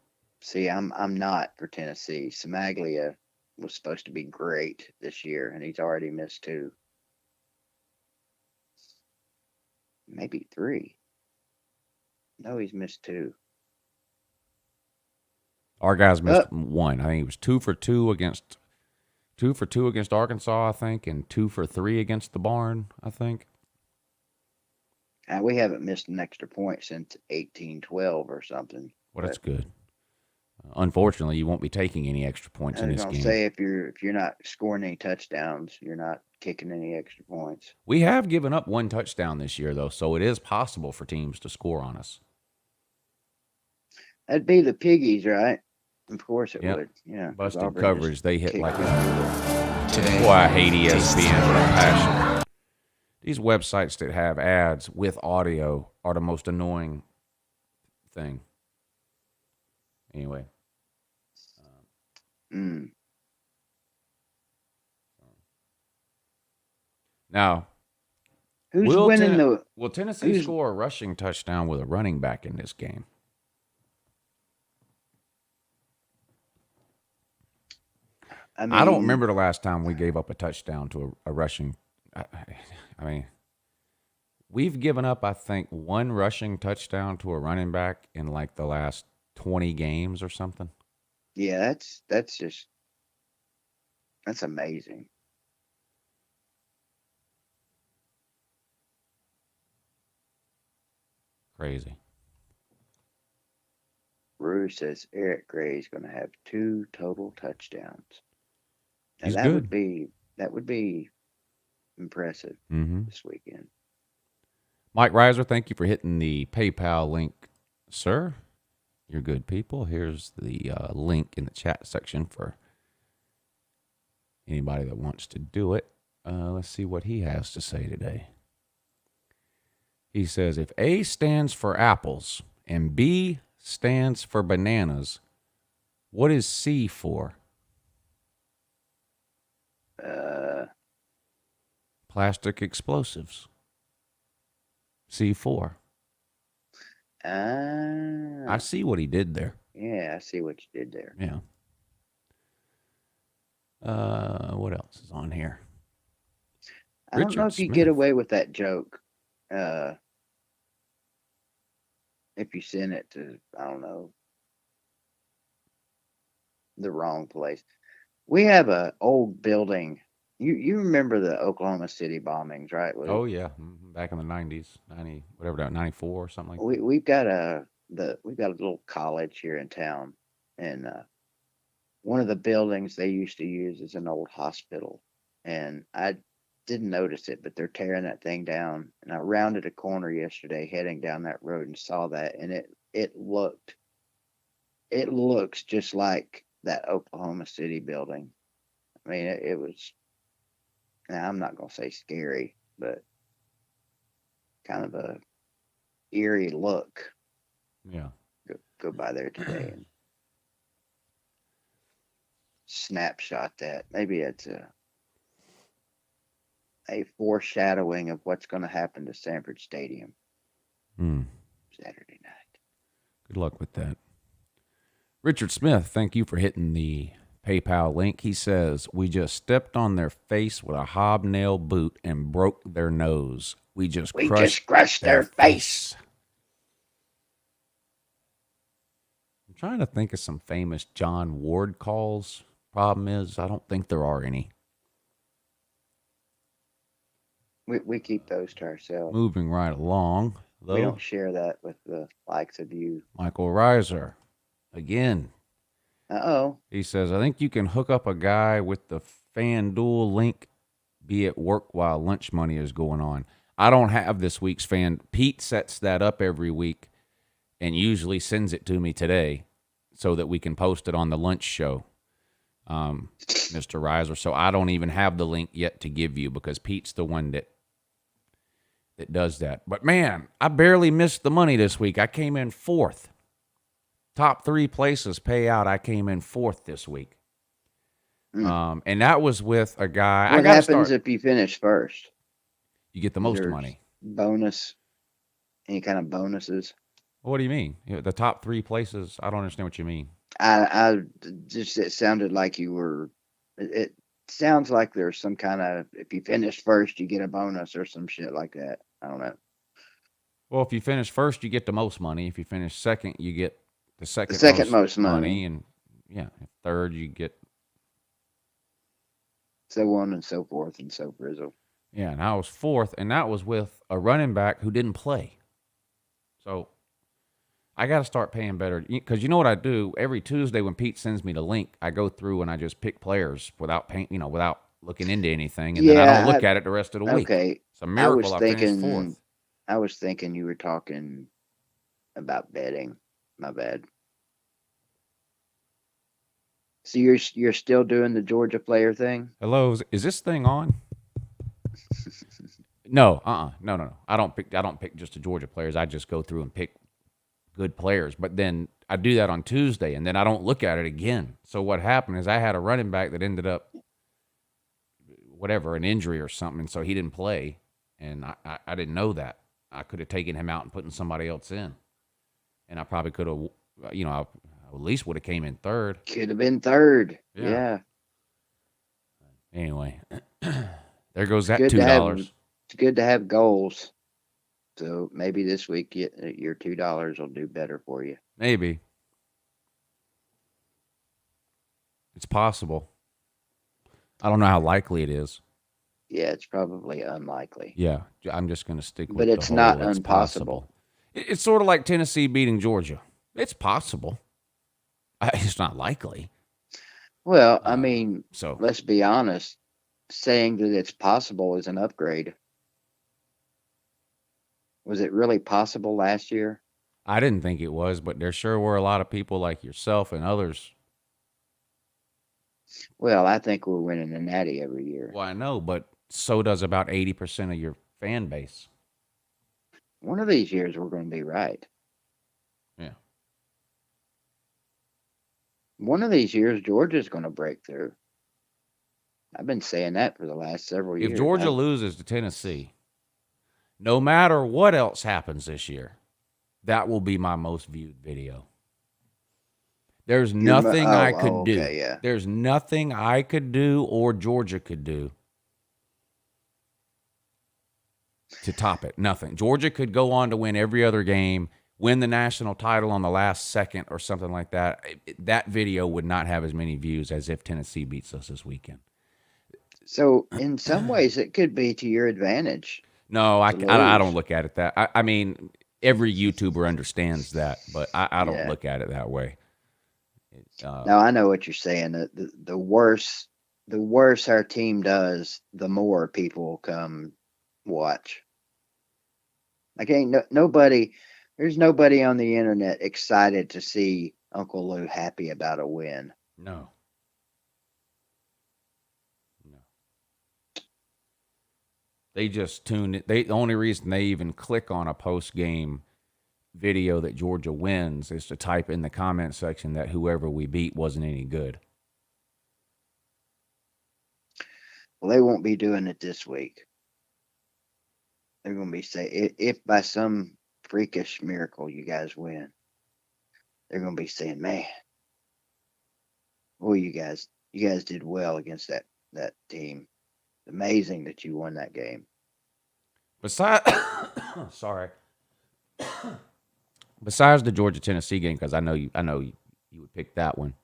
See, I'm not for Tennessee. Samaglia was supposed to be great this year, and he's already missed 2. Maybe 3. No, he's missed 2. Our guys missed 1. I think he was 2 for 2 against Arkansas, I think, and 2 for 3 against the Barn, I think. And we haven't missed an extra point since 18-12 or something. Well, that's good. Unfortunately, you won't be taking any extra points in this game. I was going to say, if you're not scoring any touchdowns, you're not kicking any extra points. We have given up 1 touchdown this year, though, so it is possible for teams to score on us. That'd be the Piggies, right? Of course it would. Yeah. Busted coverage, they hit like a... Today, boy, I hate ESPN with a passion. These websites that have ads with audio are the most annoying thing. Anyway. Now, will Tennessee score a rushing touchdown with a running back in this game? I don't remember the last time we gave up a touchdown to a rushing. I mean, we've given up, I think, one rushing touchdown to a running back in like the last 20 games or something. Yeah, that's amazing. Crazy. Rue says Eric Gray's going to have 2 total touchdowns. Now, He's that good. would be impressive this weekend. Mike Reiser, thank you for hitting the PayPal link, sir. You're good people. Here's the link in the chat section for anybody that wants to do it. Let's see what he has to say today. He says, if A stands for apples and B stands for bananas, what is C for? Plastic explosives. C4. I see what he did there. Yeah, I see what you did there. Yeah. What else is on here? I don't know if you get away with that joke. If you send it to, I don't know, the wrong place. We have an old building. You remember the Oklahoma City bombings, right, Luke? Oh yeah, back in the 90s, 90 whatever that 94 or something like that. We've got a little college here in town, and one of the buildings they used to use is an old hospital, and I didn't notice it, but they're tearing that thing down. And I rounded a corner yesterday heading down that road and saw that, and it looks just like that Oklahoma City building. I mean, it was, now I'm not going to say scary, but kind of a eerie look. Yeah. Go by there today and snapshot that. Maybe it's a foreshadowing of what's going to happen to Sanford Stadium Saturday night. Good luck with that. Richard Smith, thank you for hitting the PayPal link. He says, we just stepped on their face with a hobnail boot and broke their nose. We just crushed their face. I'm trying to think of some famous John Ward calls. Problem is, I don't think there are any. We keep those to ourselves. Moving right along, though. We don't share that with the likes of you. Michael Reiser, again. Uh-oh. He says, I think you can hook up a guy with the FanDuel link, be at work while lunch money is going on. I don't have this week's fan. Pete sets that up every week and usually sends it to me today so that we can post it on the lunch show, Mr. Reiser. So I don't even have the link yet to give you because Pete's the one that does that. But, man, I barely missed the money this week. I came in 4th. Top 3 places pay out. I came in 4th this week. And that was with a guy. What happens if you finish first? You get the most money. Bonus? Any kind of bonuses? What do you mean? The top 3 places? I don't understand what you mean. I just, it sounded like you were, it sounds like there's some kind of, if you finish first, you get a bonus or some shit like that. I don't know. Well, if you finish first, you get the most money. If you finish second, you get the second most money. And yeah, third, you get so on and so forth and so frizzle. Yeah, and I was 4th, and that was with a running back who didn't play. So I got to start paying better. Because you know what I do? Every Tuesday when Pete sends me the link, I go through and I just pick players without without looking into anything, and then I don't look at it the rest of the week. Okay. It's a miracle I finished 4th. I was thinking you were talking about betting. My bad. So you're still doing the Georgia player thing? Hello, is this thing on? No, no. I don't pick just the Georgia players. I just go through and pick good players. But then I do that on Tuesday, and then I don't look at it again. So what happened is I had a running back that ended up an injury or something, so he didn't play, and I didn't know that. I could have taken him out and put somebody else in, and I probably could have, I at least would have came in 3rd. Could have been 3rd. Yeah. Anyway, there goes that Good to have $2. it's good to have goals. So maybe this week your $2 will do better for you. Maybe. It's possible. I don't know how likely it is. Yeah, it's probably unlikely. Yeah, I'm just going to stick with But it's the whole, not it's impossible. possible. It's sort of like Tennessee beating Georgia. It's possible. It's not likely. Well, I mean, So let's be honest. Saying that it's possible is an upgrade. Was it really possible last year? I didn't think it was, but there sure were a lot of people like yourself and others. Well, I think we're winning the Natty every year. Well, I know, but so does about 80% of your fan base. One of these years we're going to be right. Yeah. One of these years Georgia's going to break through. I've been saying that for the last several years. If Georgia loses to Tennessee, no matter what else happens this year, that will be my most viewed video. There's nothing I could do. Yeah. There's nothing I could do or Georgia could do to top it. Nothing. Georgia could go on to win every other game, win the national title on the last second or something like that. That video would not have as many views as if Tennessee beats us this weekend. So in some ways it could be to your advantage. No, I don't look at it that. I mean, every YouTuber understands that, but I don't look at it that way. Now I know what you're saying. The worse our team does, the more people will come watch. Like nobody. There's nobody on the internet excited to see UncleLou happy about a win. No. They just tune it. The only reason they even click on a post-game video that Georgia wins is to type in the comment section that whoever we beat wasn't any good. Well, they won't be doing it this week. They're going to be saying, if by some freakish miracle you guys win, they're going to be saying, man, well, you guys did well against that team. Amazing that you won that game. Besides the Georgia-Tennessee game, because I know you would pick that one.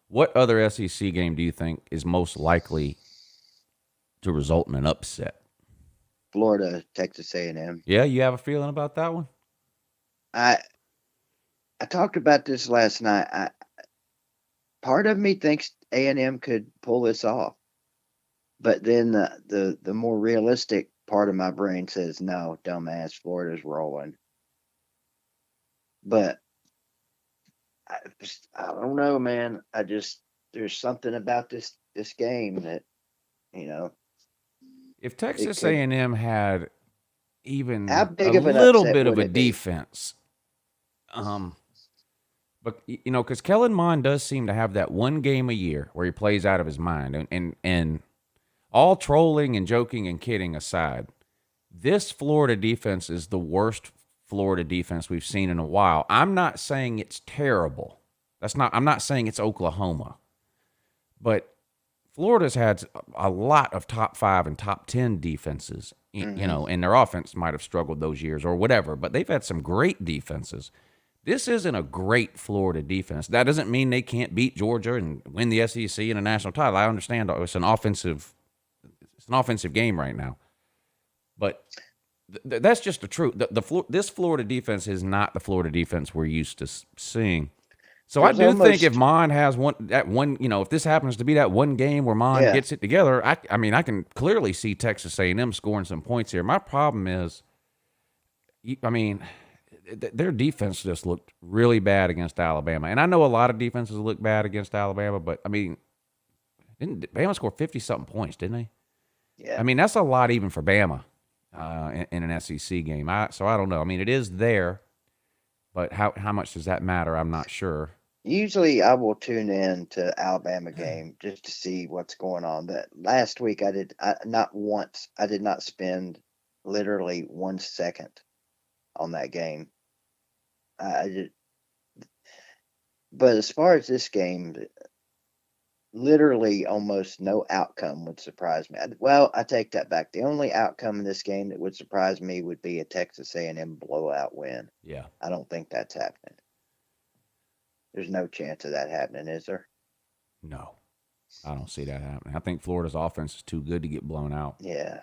What other SEC game do you think is most likely to result in an upset? Florida, Texas A&M. Yeah, you have a feeling about that one? I talked about this last night. Part of me thinks A&M could pull this off. But then the more realistic part of my brain says, no, dumbass, Florida's rolling. But I don't know, man. There's something about this game that, if Texas A&M had even how big a of an little upset bit of would a it be? defense, but because Kellen Mond does seem to have that one game a year where he plays out of his mind, and all trolling and joking and kidding aside, this Florida defense is the worst Florida defense we've seen in a while. I'm not saying it's terrible. I'm not saying it's Oklahoma. But Florida's had a lot of top 5 and top 10 defenses, and their offense might have struggled those years or whatever, but they've had some great defenses. This isn't a great Florida defense. That doesn't mean they can't beat Georgia and win the SEC and a national title. I understand it's an offensive game right now. But that's just the truth. This Florida defense is not the Florida defense we're used to seeing. So I do think if Mond has if this happens to be that one game where Mond gets it together, I can clearly see Texas A&M scoring some points here. My problem is, their defense just looked really bad against Alabama. And I know a lot of defenses look bad against Alabama, but, didn't Bama score 50-something points, didn't they? Yeah. That's a lot even for Bama in an SEC game. So I don't know. It is there, but how much does that matter? I'm not sure. Usually I will tune in to Alabama game just to see what's going on. But last week I did not spend literally 1 second on that game. But as far as this game, literally almost no outcome would surprise me. Well, I take that back. The only outcome in this game that would surprise me would be a Texas A&M blowout win. Yeah. I don't think that's happening. There's no chance of that happening, is there? No, I don't see that happening. I think Florida's offense is too good to get blown out. Yeah.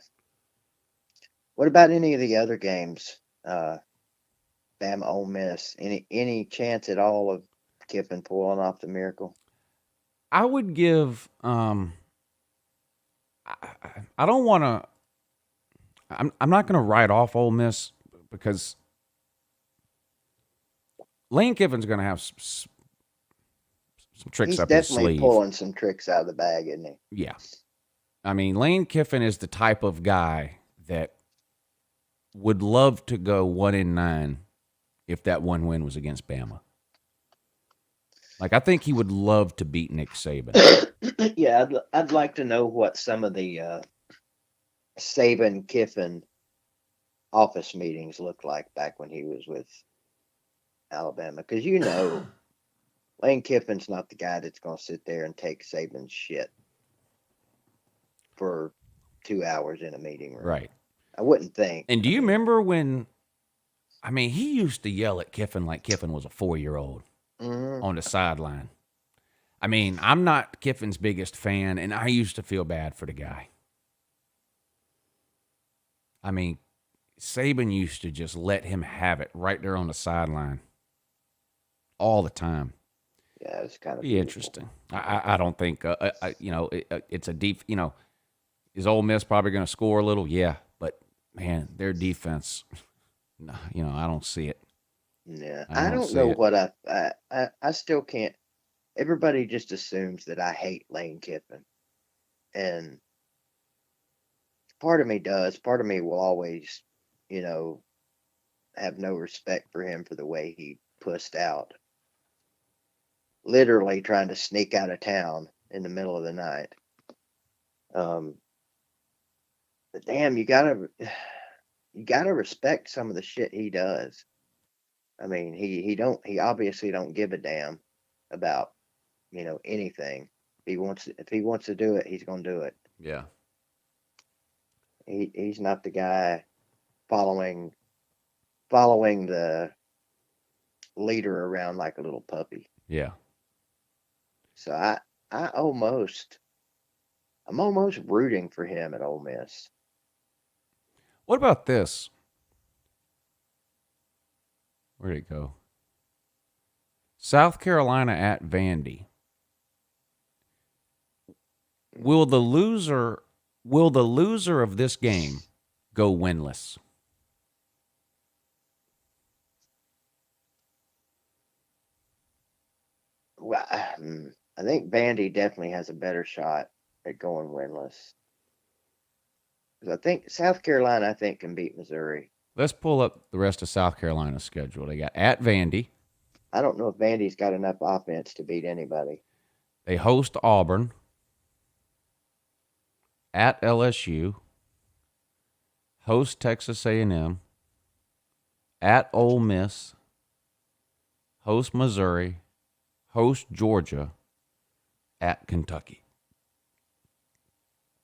What about any of the other games? Bama, Ole Miss. Any chance at all of Kiffin pulling off the miracle? I would give. I don't want to. I'm not going to write off Ole Miss because Lane Kiffin's going to have some tricks He's up his definitely sleeve. pulling some tricks out of the bag, isn't he? Yeah. I mean, Lane Kiffin is the type of guy that would love to go 1-9 if that one win was against Bama. Like, I think he would love to beat Nick Saban. Yeah, I'd like to know what some of the Saban Kiffin office meetings looked like back when he was with Alabama, because Lane Kiffin's not the guy that's going to sit there and take Saban's shit for 2 hours in a meeting room. Right. I wouldn't think. And do you remember when, I mean, he used to yell at Kiffin like Kiffin was a 4-year-old on the sideline. I mean, I'm not Kiffin's biggest fan, and I used to feel bad for the guy. I mean, Saban used to just let him have it right there on the sideline all the time. Yeah, it's kind of Be interesting. I don't think, it's a deep, is Ole Miss probably going to score a little? Yeah, but, man, their defense, I don't see it. Yeah, I I don't don't see know it. what I still can't. Everybody just assumes that I hate Lane Kiffin, and part of me does. Part of me will always, have no respect for him for the way he pussed out, literally trying to sneak out of town in the middle of the night. But damn, you gotta respect some of the shit he does. I mean, he obviously don't give a damn about, anything. If he wants to do it, he's gonna do it. Yeah. He's not the guy following the leader around like a little puppy. Yeah. So I'm almost rooting for him at Ole Miss. What about this? Where'd it go? South Carolina at Vandy. Will the loser of this game go winless? Well, I think Vandy definitely has a better shot at going winless. Because I think South Carolina, can beat Missouri. Let's pull up the rest of South Carolina's schedule. They got at Vandy. I don't know if Vandy's got enough offense to beat anybody. They host Auburn. At LSU. Host Texas A&M. At Ole Miss. Host Missouri. Host Georgia. At Kentucky.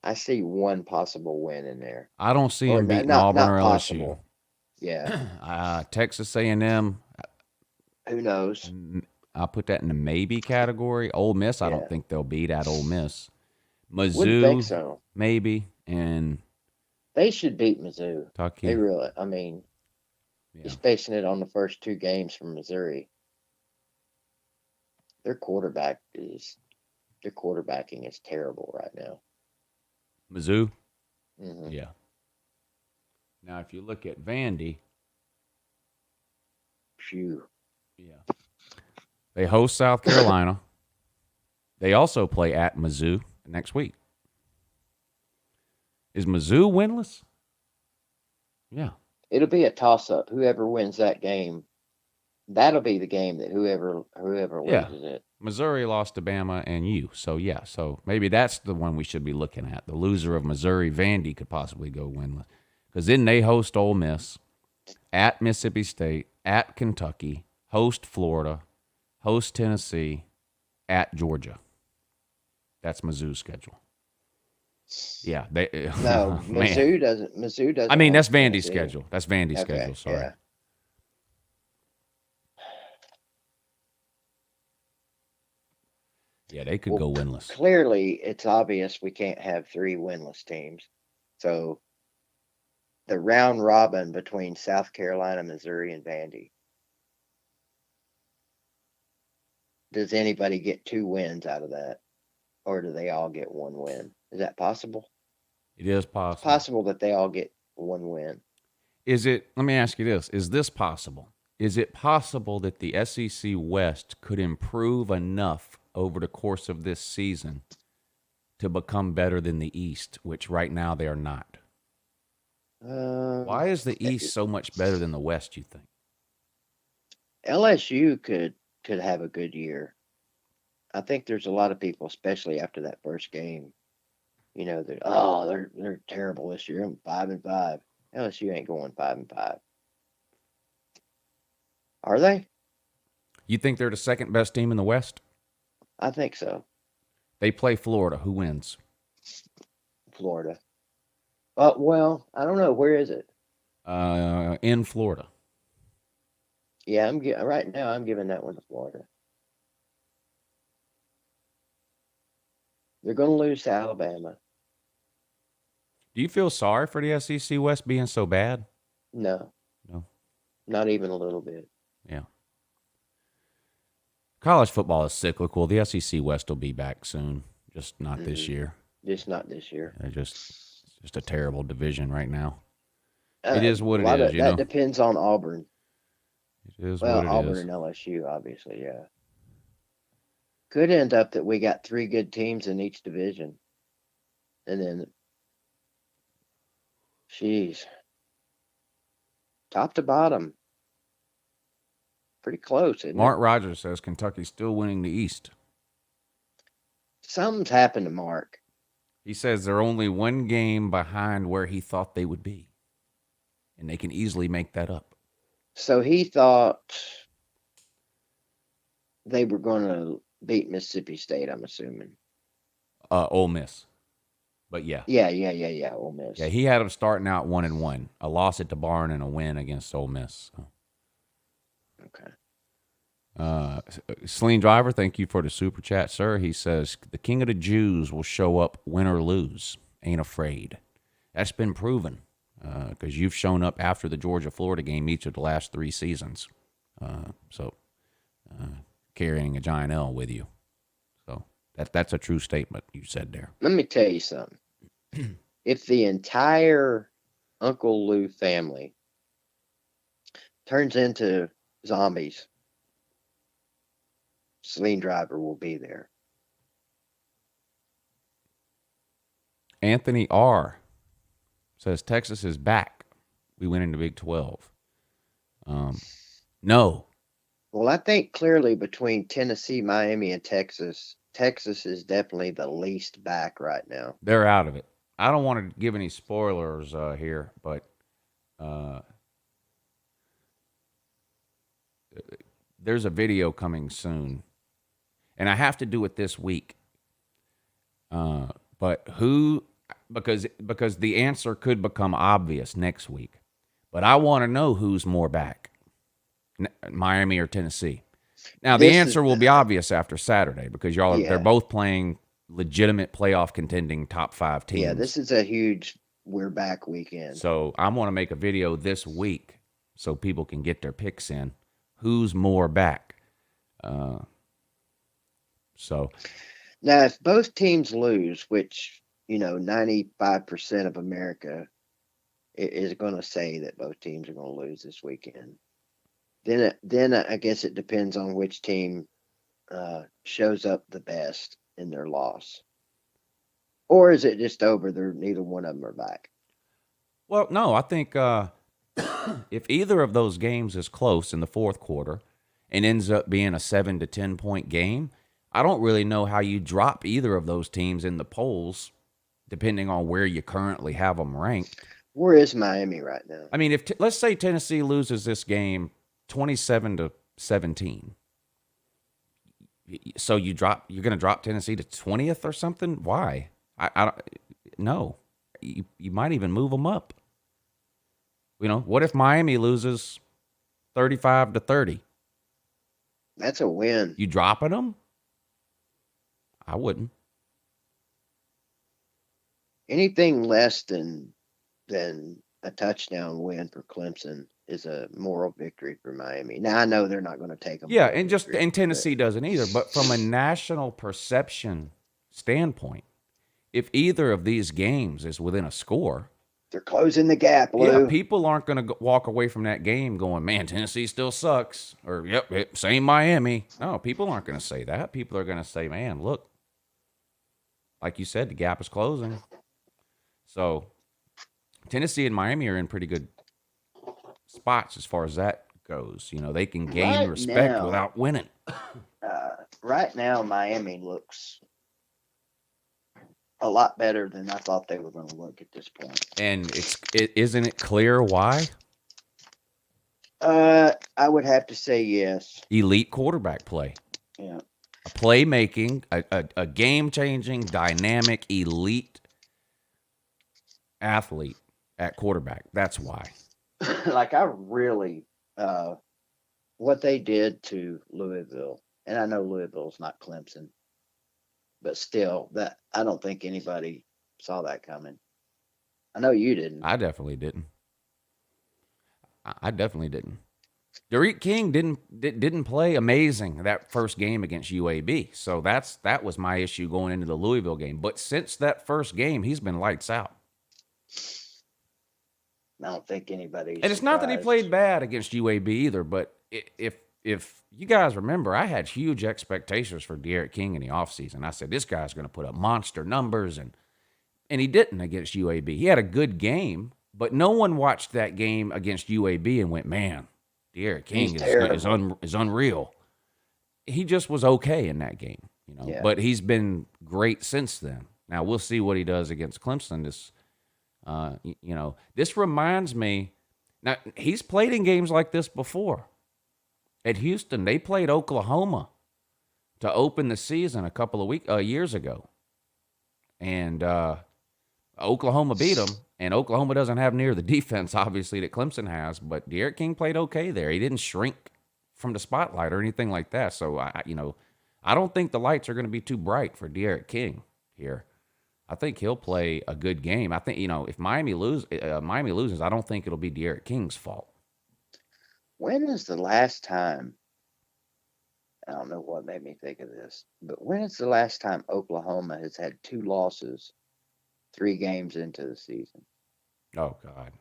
I see one possible win in there. I don't see them beating not Auburn or LSU. possible. Yeah. Texas A&M. Who knows? I'll put that in the maybe category. Ole Miss, I Yeah. don't think they'll beat at Ole Miss. Wouldn't Mizzou, think so. maybe, and They should beat Mizzou. Kentucky. They really. I mean, just basing it on the first two games from Missouri. Their quarterbacking is terrible right now. Mizzou? Mm-hmm. Yeah. Now, if you look at Vandy, Phew. yeah, they host South Carolina. They also play at Mizzou next week. Is Mizzou winless? Yeah. It'll be a toss-up. Whoever wins that game, that'll be the game that whoever loses it. Missouri lost to Bama and you. So, yeah. So, maybe that's the one we should be looking at. The loser of Missouri, Vandy, could possibly go winless. Because then they host Ole Miss, at Mississippi State, at Kentucky, host Florida, host Tennessee, at Georgia. That's Mizzou's schedule. Yeah, they No, man. Mizzou doesn't. Mizzou doesn't. I mean, that's host Vandy's Tennessee. schedule. That's Vandy's Okay, schedule. Sorry. yeah. Yeah, they could go winless. Clearly, it's obvious we can't have 3 winless teams. So the round robin between South Carolina, Missouri, and Vandy. Does anybody get 2 wins out of that? Or do they all get 1 win? Is that possible? It is It's possible. possible that they all get 1 win. Is it? Let me ask you this: is this possible? Is it possible that the SEC West could improve enough over the course of this season to become better than the East, which right now they are not? Why is the East so much better than the West, you think? LSU could have a good year. I think there's a lot of people, especially after that first game, they're terrible this year. I'm 5-5. LSU ain't going 5-5. Are they? You think they're the second best team in the West? I think so. They play Florida. Who wins? Florida. Well, I don't know. Where is it? In Florida. Yeah, right now I'm giving that one to Florida. They're going to lose to Alabama. Do you feel sorry for the SEC West being so bad? No. No. Not even a little bit. Yeah. College football is cyclical. The SEC West will be back soon, just not this year. Just not this year. They're just a terrible division right now. It is what it is, That depends on Auburn. It is Well, what it Auburn is. and LSU, obviously, yeah. Could end up that we got 3 good teams in each division. And then, top to bottom. Pretty close, isn't Mark it? Rogers says Kentucky's still winning the East. Something's happened to Mark. He says they're only 1 game behind where he thought they would be. And they can easily make that up. So he thought they were going to beat Mississippi State, I'm assuming. Ole Miss. But yeah. Yeah, Ole Miss. Yeah, he had them starting out 1-1. A loss at the barn and a win against Ole Miss. So. Okay. Celine Driver, thank you for the super chat, sir. He says, the king of the Jews will show up win or lose. Ain't afraid. That's been proven because you've shown up after the Georgia-Florida game each of the last 3 seasons. Carrying a giant L with you. So that's a true statement you said there. Let me tell you something. If the entire UncleLou family turns into zombies, Celine Driver will be there. Anthony R. says Texas is back. We went into Big 12. No. Well, I think clearly between Tennessee, Miami, and Texas is definitely the least back right now. They're out of it. I don't want to give any spoilers here, but there's a video coming soon, and I have to do it this week. But who? Because the answer could become obvious next week. But I want to know who's more back, Miami or Tennessee. Now the answer will be obvious after Saturday because they're both playing legitimate playoff contending top 5 teams. Yeah, this is a huge we're back weekend. So I want to make a video this week so people can get their picks in. Who's more back? So now, if both teams lose, which 95% of America is going to say that both teams are going to lose this weekend, then I guess it depends on which team shows up the best in their loss. Or is it just over? Neither one of them are back. Well, no, I think if either of those games is close in the fourth quarter and ends up being a 7 to 10 point game, I don't really know how you drop either of those teams in the polls, depending on where you currently have them ranked. Where is Miami right now? I mean, let's say Tennessee loses this game 27 to 17. So you're going to drop Tennessee to 20th or something? Why? I don't no. You might even move them up. What if Miami loses 35-30? That's a win. You dropping them? I wouldn't. Anything less than a touchdown win for Clemson is a moral victory for Miami. Now I know they're not going to take them. Yeah, and Tennessee doesn't either. But from a national perception standpoint, if either of these games is within a score, they're closing the gap, Lou. Yeah, people aren't going to walk away from that game going, man, Tennessee still sucks. Or, yep, same Miami. No, people aren't going to say that. People are going to say, man, look, like you said, the gap is closing. So Tennessee and Miami are in pretty good spots as far as that goes. They can gain respect without winning. Right now, Miami looks a lot better than I thought they were going to look at this point. And isn't it clear why? I would have to say yes. Elite quarterback play. Yeah. A playmaking, a game-changing, dynamic, elite athlete at quarterback. That's why. Like I really, what they did to Louisville, and I know Louisville's not Clemson, but still, that I don't think anybody saw that coming. I know you didn't. I definitely didn't. Derek King didn't play amazing that first game against UAB, so that was my issue going into the Louisville game. But since that first game, he's been lights out. I don't think anybody. And it's not that he played bad against UAB either, but if you guys remember, I had huge expectations for Derek King in the offseason. I said, this guy's going to put up monster numbers, and he didn't against UAB. He had a good game, but no one watched that game against UAB and went, man, Derek King is unreal. He just was okay in that game, Yeah. But he's been great since then. Now, we'll see what he does against Clemson. This reminds me, now he's played in games like this before. At Houston, they played Oklahoma to open the season a couple of years ago. And Oklahoma beat them, and Oklahoma doesn't have near the defense, obviously, that Clemson has, but Derek King played okay there. He didn't shrink from the spotlight or anything like that. So, I don't think the lights are going to be too bright for Derek King here. I think he'll play a good game. I think, if Miami loses, I don't think it'll be Derek King's fault. When is the last time, I don't know what made me think of this, but when is the last time Oklahoma has had 2 losses 3 games into the season? Oh, God.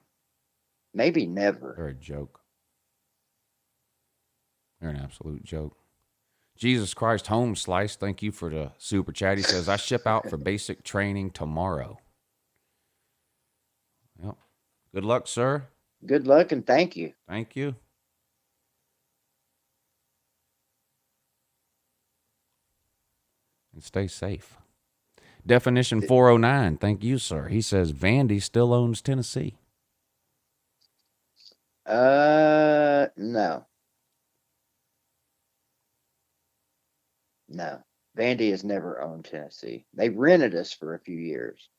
Maybe never. They're a joke. They're an absolute joke. Jesus Christ Home Slice, thank you for the super chat. He says, I ship out for basic training tomorrow. Yep. Good luck, sir. Good luck and thank you. Thank you. And stay safe. Definition 409, thank you, sir. He says, Vandy still owns Tennessee. No. No. Vandy has never owned Tennessee. They rented us for a few years.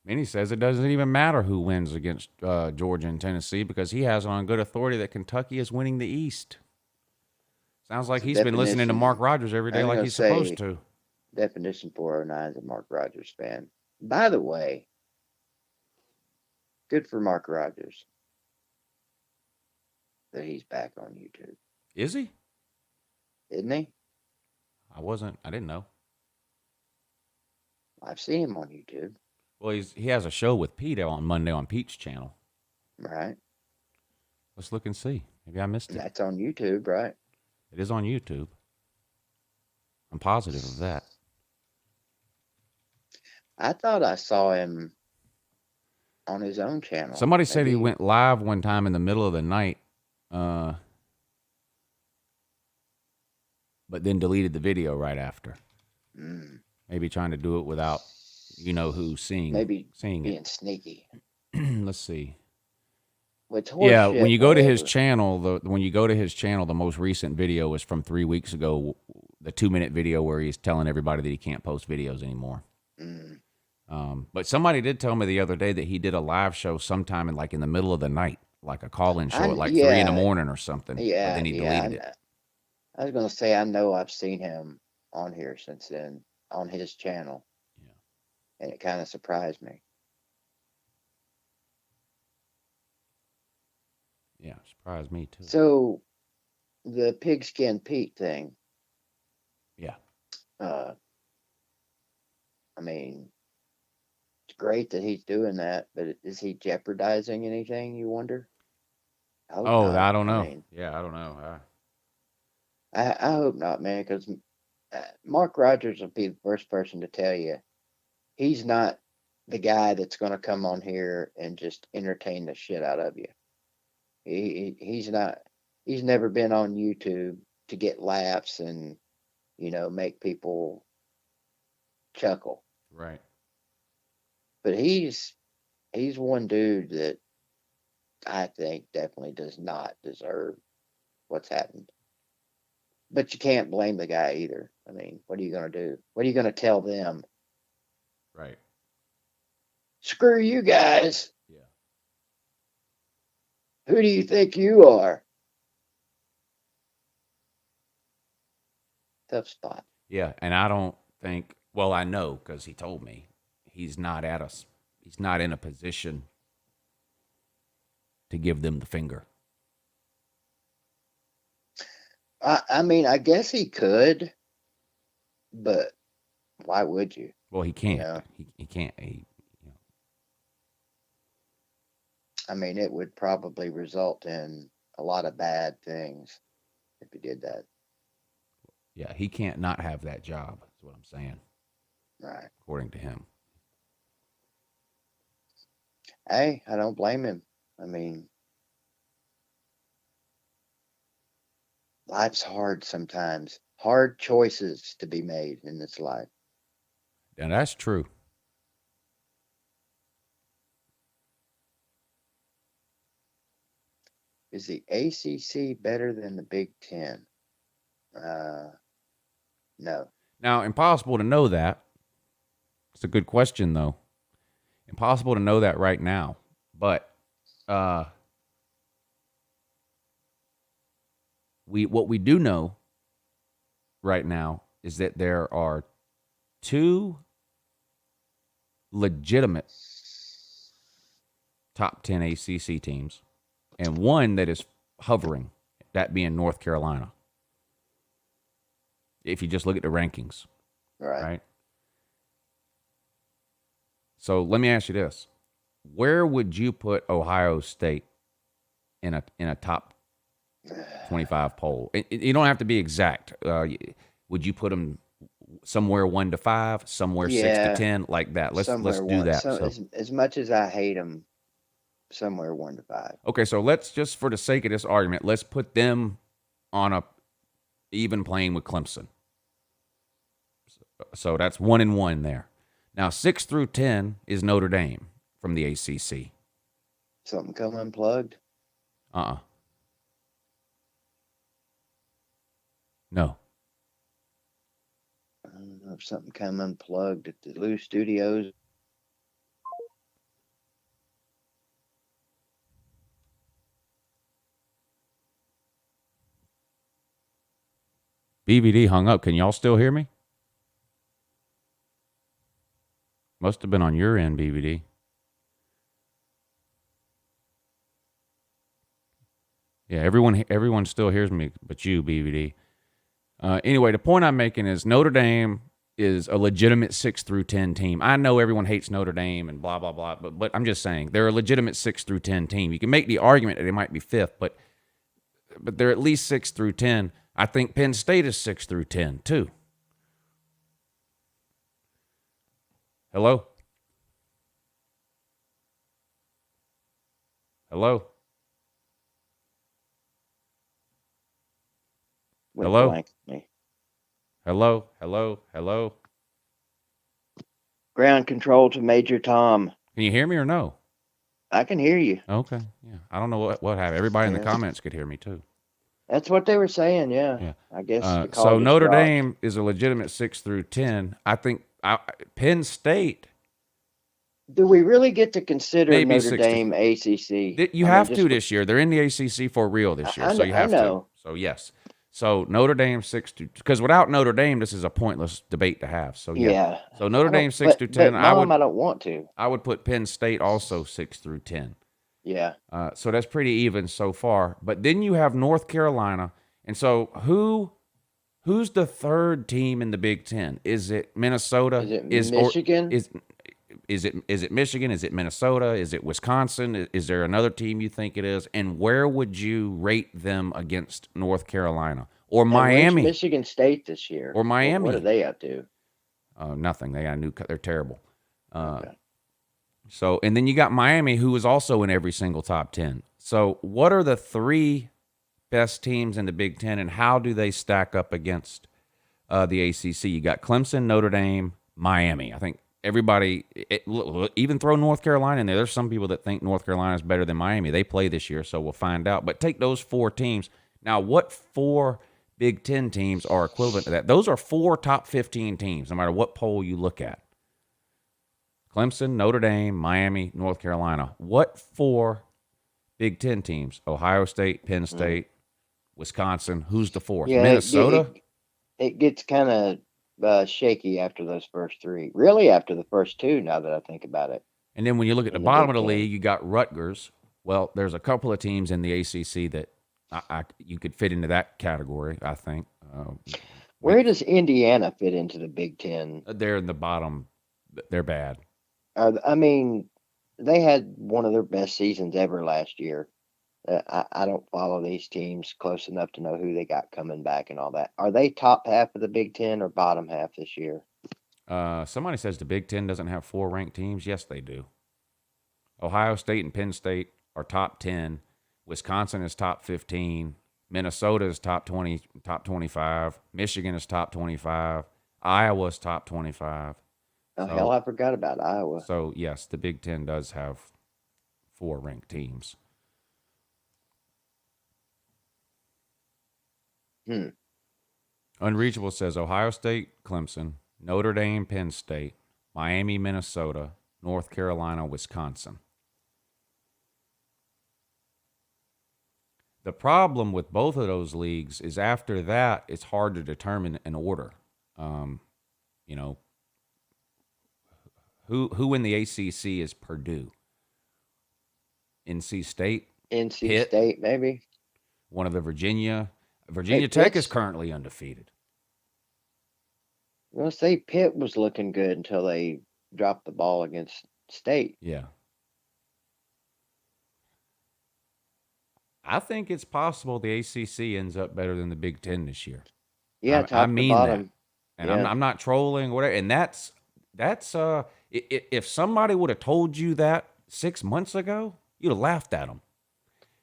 And he says it doesn't even matter who wins against Georgia and Tennessee because he has on good authority that Kentucky is winning the East. Sounds like he's been listening to Mark Rogers every day like he's supposed to. Definition 409 is a Mark Rogers fan. By the way, good for Mark Rogers that he's back on YouTube. Is he? Isn't he? I didn't know. I've seen him on YouTube. Well, he has a show with Pete on Monday on Pete's channel. Right. Let's look and see. Maybe I missed it. That's on YouTube, right? It is on YouTube. I'm positive of that. I thought I saw him on his own channel. Somebody said he went live one time in the middle of the night, but then deleted the video right after. Maybe trying to do it without who seeing. Maybe seeing being it. sneaky. Let's see. It's Yeah, horseshit, when you go to his whatever. channel, the most recent video was from 3 weeks ago, the 2-minute video where he's telling everybody that he can't post videos anymore. Mm. But somebody did tell me the other day that he did a live show sometime in the middle of the night, like a call-in show at like 3 in the morning or something. But Yeah, then he yeah. deleted it. I was gonna say I know I've seen him on here since then on his channel. Yeah. And it kind of surprised me. Yeah, surprised me too. So the Pigskin Pete thing. Yeah. I mean, it's great that he's doing that, but is he jeopardizing anything, you wonder? I hope Oh, not. I don't know. I mean, Yeah, I don't know. I hope not, man, because Mark Rogers will be the first person to tell you he's not the guy that's going to come on here and just entertain the shit out of you. He's not. He's never been on YouTube to get laughs and make people chuckle. Right. But he's one dude that I think definitely does not deserve what's happened. But you can't blame the guy either. I mean, what are you going to do? What are you going to tell them? Right. Screw you guys. Yeah. Who do you think you are? Tough spot. Yeah, and I don't think. Well, I know because he told me he's not at us. He's not in a position to give them the finger. I mean, I guess he could, but why would you? Well, he can't. Yeah. He can't. I mean, it would probably result in a lot of bad things if he did that. Yeah, he can't not have that job. That's what I'm saying. Right. According to him. Hey, I don't blame him. I mean, life's hard sometimes. Hard choices to be made in this life. And that's true. Is the ACC better than the Big Ten? No. Now, impossible to know that. It's a good question, though. Impossible to know that right now. But what we do know right now is that there are two legitimate top 10 ACC teams and one that is hovering, that being North Carolina. If you just look at the rankings, right? So let me ask you this. Where would you put Ohio State in a top 25 poll? You don't have to be exact. Would you put them somewhere 1 to 5, somewhere 6 to 10, like that? Let's do that. So, as much as I hate them, somewhere 1 to 5. Okay, so let's just, for the sake of this argument, let's put them on a even playing with Clemson. So that's 1 and 1 there. Now 6 through 10 is Notre Dame from the ACC. Something come unplugged? No. I don't know if something come unplugged at the Lou Studios. BVD hung up. Can y'all still hear me? Must have been on your end, BVD. Yeah, everyone still hears me, but you, BVD. Anyway, the point I'm making is Notre Dame is a legitimate 6 through 10 team. I know everyone hates Notre Dame and blah, blah, blah, but I'm just saying they're a legitimate 6 through 10 team. You can make the argument that they might be 5th, but they're at least 6 through 10. I think Penn State is 6 through 10, too. Hello? Hello? Hello? Hello? Hello? Hello? Ground control to Major Tom. Can you hear me or no? I can hear you. Okay. Yeah. I don't know what happened. Everybody in the Yeah. comments could hear me too. That's what they were saying. Yeah. Yeah. I guess the call So just Notre dropped. Dame is a legitimate 6 through 10. I think Penn State Do we really get to consider maybe Notre 6 to Dame ACC? You have to this year. They're in the ACC for real this year, so you have to. So yes. So Notre Dame 6 to, because without Notre Dame, this is a pointless debate to have. So yeah. So Notre Dame 6 to 10. But Mom, I don't want to. I would put Penn State also 6 through 10. Yeah. So that's pretty even so far. But then you have North Carolina, and so who's the third team in the Big Ten? Is it Minnesota? Is it Michigan? Is it Michigan? Is it Minnesota? Is it Wisconsin? Is there another team you think it is? And where would you rate them against North Carolina or Miami? Michigan State this year. Or Miami? What are they up to? Nothing. They got a new cut. They're terrible. Okay. So, and then you got Miami, who is also in every single top 10. So what are the three best teams in the Big Ten, and how do they stack up against the ACC? You got Clemson, Notre Dame, Miami. I think everybody, even throw North Carolina in there. There's some people that think North Carolina is better than Miami. They play this year, so we'll find out. But take those four teams. Now, what four Big Ten teams are equivalent to that? Those are four top 15 teams, no matter what poll you look at. Clemson, Notre Dame, Miami, North Carolina. What four Big Ten teams? Ohio State, Penn State, Wisconsin. Who's the fourth? Yeah, Minnesota? It gets kind of shaky after those first three. Really, after the first two, now that I think about it. And then when you look at the bottom of the league, you got Rutgers. Well, there's a couple of teams in the ACC that you could fit into that category, I think. Where does Indiana fit into the Big Ten? They're in the bottom. They're bad. I mean, they had one of their best seasons ever last year. I don't follow these teams close enough to know who they got coming back and all that. Are they top half of the Big Ten or bottom half this year? Somebody says the Big Ten doesn't have four ranked teams. Yes, they do. Ohio State and Penn State are top 10. Wisconsin is top 15. Minnesota is top 20, top 25. Michigan is top 25. Iowa is top 25. Oh, hell, I forgot about Iowa. So, yes, the Big Ten does have four ranked teams. Unreachable says Ohio State, Clemson, Notre Dame, Penn State, Miami, Minnesota, North Carolina, Wisconsin. The problem with both of those leagues is after that, it's hard to determine an order. You know, who in the ACC is Purdue? NC State? NC Pitt? State, maybe. One of the Virginia Tech is currently undefeated. Well, say Pitt was looking good until they dropped the ball against State. Yeah. I think it's possible the ACC ends up better than the Big Ten this year. Yeah, I mean that. And Yeah. I'm not trolling, whatever. And that's if somebody would have told you that 6 months ago, you'd have laughed at them.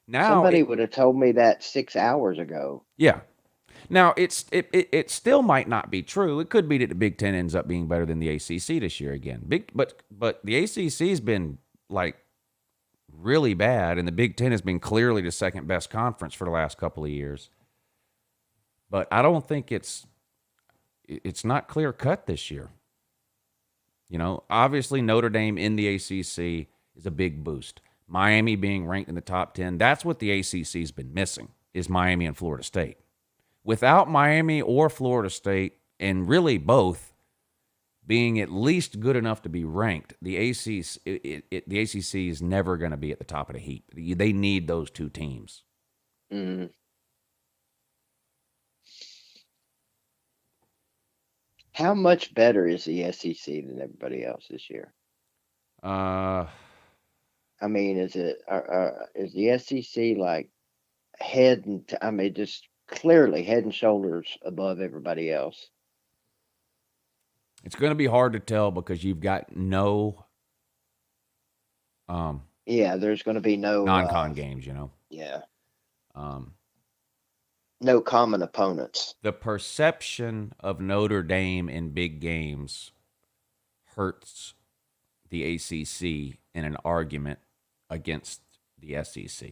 Now Somebody would have told me that 6 hours ago. Yeah. Now it still might not be true. It could be that the Big Ten ends up being better than the ACC this year again. But the ACC's been like really bad, and the Big Ten has been clearly the second best conference for the last couple of years. But I don't think it's not clear cut this year. You know, obviously Notre Dame in the ACC is a big boost. Miami being ranked in the top 10, that's what the ACC's been missing, is Miami and Florida State. Without Miami or Florida State, and really both, being at least good enough to be ranked, the ACC is never going to be at the top of the heap. They need those two teams. Mm. How much better is the SEC than everybody else this year? I mean, is the SEC like just clearly head and shoulders above everybody else? It's going to be hard to tell because you've got no there's going to be no non-con games, you know. Yeah. No common opponents. The perception of Notre Dame in big games hurts the ACC in an argument against the SEC.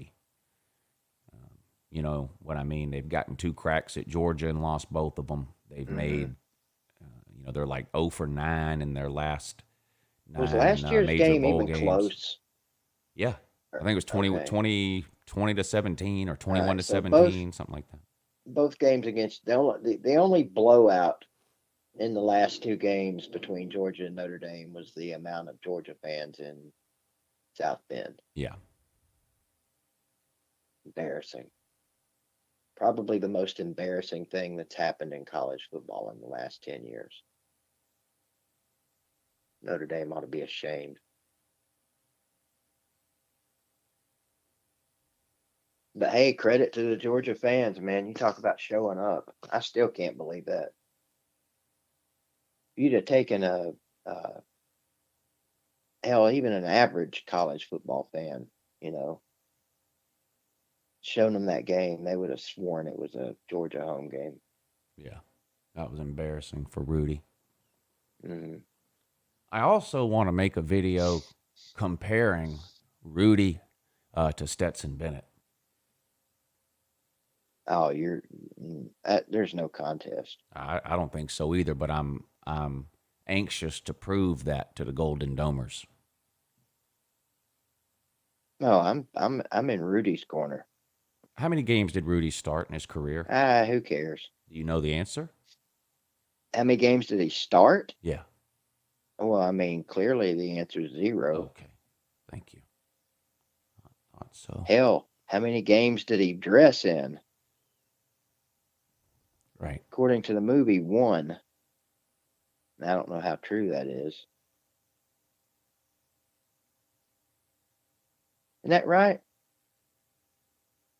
You know what I mean? They've gotten 2 cracks at Georgia and lost both of them. They've made, they're like 0 for 9 in their last 9 Was last year's major game bowl even games. close? Yeah. I think it was 20 Okay. 20 to 17 or 21 to So 17, something like that. both games against the only blowout in the last 2 games between Georgia and Notre Dame was the amount of Georgia fans in South Bend. Yeah. Embarrassing. Probably the most embarrassing thing that's happened in college football in the last 10 years. Notre Dame ought to be ashamed. But hey, credit to the Georgia fans, man. You talk about showing up. I still can't believe that. You'd have taken hell, even an average college football fan, shown them that game, they would have sworn it was a Georgia home game. Yeah. That was embarrassing for Rudy. Mm. I also want to make a video comparing Rudy to Stetson Bennett. Oh, there's no contest. I don't think so either, but I'm anxious to prove that to the Golden Domers. No, I'm in Rudy's corner. How many games did Rudy start in his career? Who cares? Do you know the answer? How many games did he start? Yeah. Well, I mean, clearly the answer is 0. Okay. Thank you. I thought so. Hell, how many games did he dress in? Right. According to the movie, 1. I don't know how true that is. Isn't that right?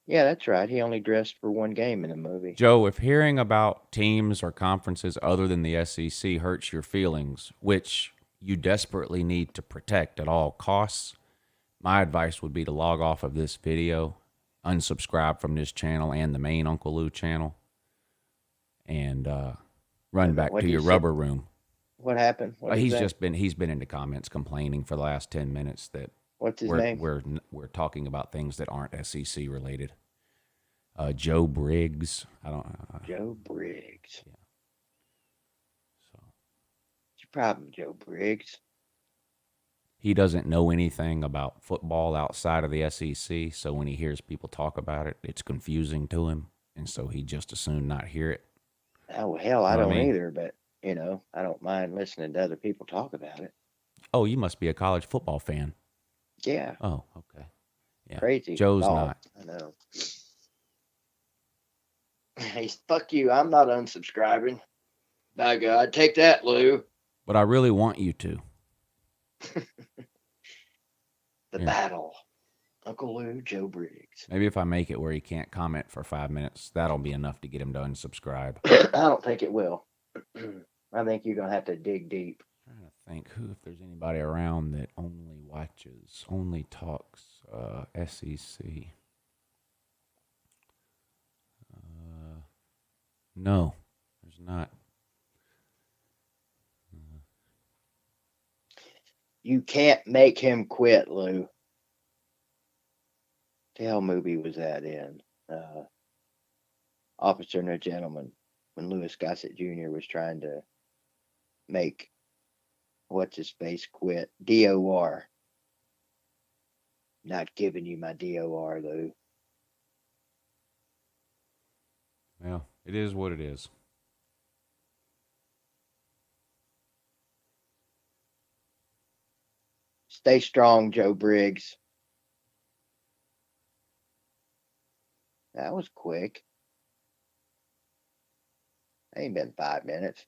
Yeah, that's right. He only dressed for 1 game in the movie. Joe, if hearing about teams or conferences other than the SEC hurts your feelings, which you desperately need to protect at all costs, my advice would be to log off of this video, unsubscribe from this channel and the main UncleLou channel, and run back to your rubber room. What happened? He's been in the comments complaining for the last 10 minutes that What's his name? we're talking about things that aren't SEC related. Joe Briggs. Joe Briggs. Yeah. So What's your problem, Joe Briggs? he doesn't know anything about football outside of the SEC, so when he hears people talk about it, it's confusing to him, and so he just as soon not hear it. Oh, hell, I Know what don't I mean? either, but, I don't mind listening to other people talk about it. Oh, you must be a college football fan. Yeah. Oh, okay. Yeah. Crazy. Joe's thought. not. I know. Hey, fuck you. I'm not unsubscribing. By God, take that, Lou. But I really want you to. The Yeah. battle. UncleLou, Joe Briggs. Maybe if I make it where he can't comment for 5 minutes, that'll be enough to get him to unsubscribe. I don't think it will. I think you're going to have to dig deep. Trying to think if there's anybody around that only talks SEC. No, there's not. You can't make him quit, Lou. The hell movie was that in? Officer and a Gentleman, when Louis Gossett Jr. was trying to make what's his face quit. DOR. Not giving you my DOR, Lou. Well, it is what it is. Stay strong, Joe Briggs. That was quick. Ain't been 5 minutes.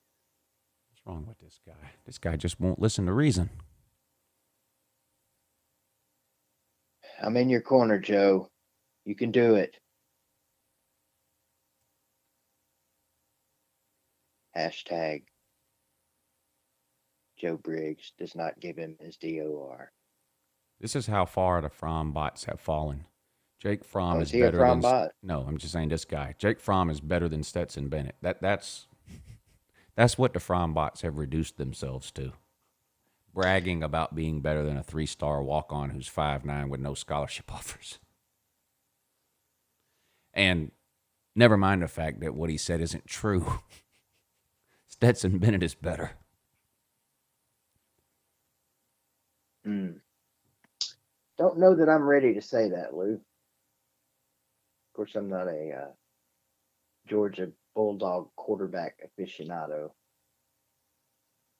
What's wrong with this guy? This guy just won't listen to reason. I'm in your corner, Joe. You can do it. Hashtag Joe Briggs does not give him his DOR. This is how far the Fromm bots have fallen. Jake Fromm is he a better Fromm than bot? No, I'm just saying this guy. Jake Fromm is better than Stetson Bennett. That's what the Fromm bots have reduced themselves to. bragging about being better than a 3-star walk-on who's 5'9" with no scholarship offers. And never mind the fact that what he said isn't true. Stetson Bennett is better. Don't know that I'm ready to say that, Lou. Of course, I'm not a Georgia Bulldog quarterback aficionado.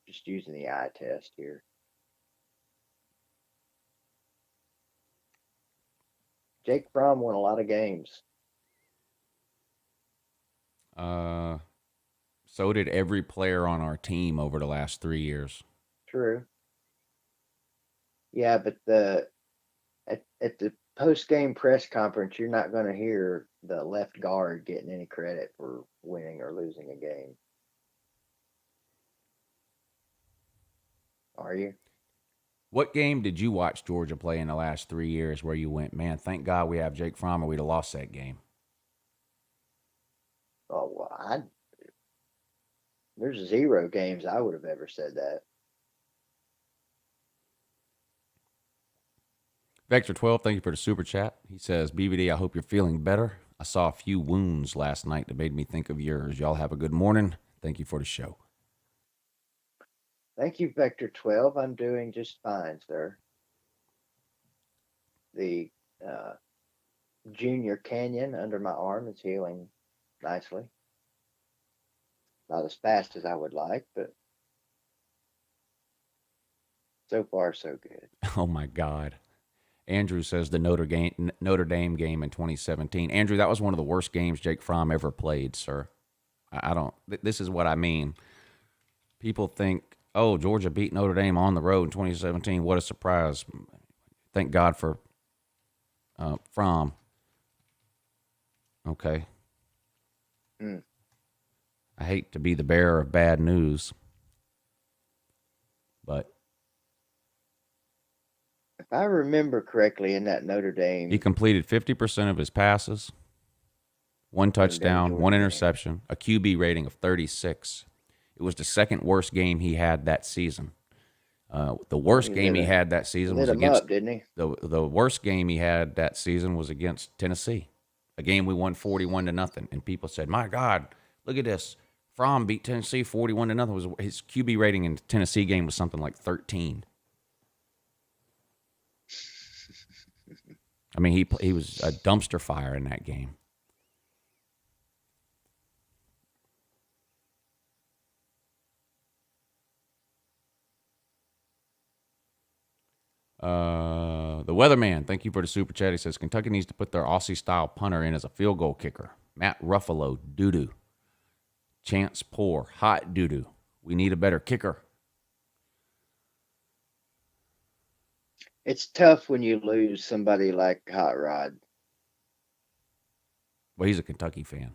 Just using the eye test here. Jake Fromm won a lot of games. So did every player on our team over the last 3 years. True. Yeah, but at the post-game press conference, you're not going to hear the left guard getting any credit for winning or losing a game. Are you? What game did you watch Georgia play in the last 3 years where you went, man, thank God we have Jake Fromm or we'd have lost that game? Oh, well, there's 0 games I would have ever said that. Vector 12, thank you for the super chat. He says, BBD, I hope you're feeling better. I saw a few wounds last night that made me think of yours. Y'all have a good morning. Thank you for the show. Thank you, Vector 12. I'm doing just fine, sir. The junior canyon under my arm is healing nicely. Not as fast as I would like, but so far so good. Oh, my God. Andrew says the Notre Dame game in 2017. Andrew, that was one of the worst games Jake Fromm ever played, sir. I don't. This is what I mean. People think, oh, Georgia beat Notre Dame on the road in 2017. What a surprise. Thank God for Fromm. Okay. I hate to be the bearer of bad news, but If I remember correctly, in that Notre Dame, he completed 50% of his passes, 1 touchdown, 1 interception, a QB rating of 36. It was the second worst game he had that season. The worst game he had that season was against, didn't he? The worst game he had that season was against Tennessee, a game we won 41-0. And people said, "My God, look at this! Fromm beat Tennessee 41-0." His QB rating in the Tennessee game was something like 13. I mean, he was a dumpster fire in that game. The Weatherman, thank you for the super chat. He says, Kentucky needs to put their Aussie-style punter in as a field goal kicker. Matt Ruffalo, doo-doo. Chance poor, hot doo-doo. We need a better kicker. It's tough when you lose somebody like Hot Rod. Well, he's a Kentucky fan.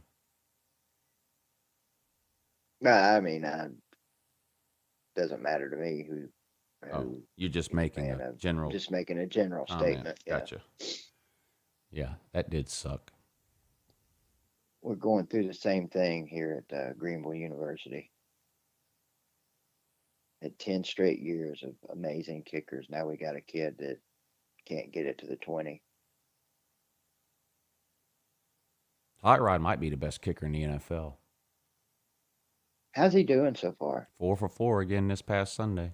I mean, doesn't matter to me who. You're just making a general. Just making a general statement. Yeah. Gotcha. Yeah, that did suck. We're going through the same thing here at Greenville University. Had 10 straight years of amazing kickers. Now we got a kid that can't get it to the 20. Hot Rod might be the best kicker in the NFL. How's he doing so far? 4 for 4 again this past Sunday.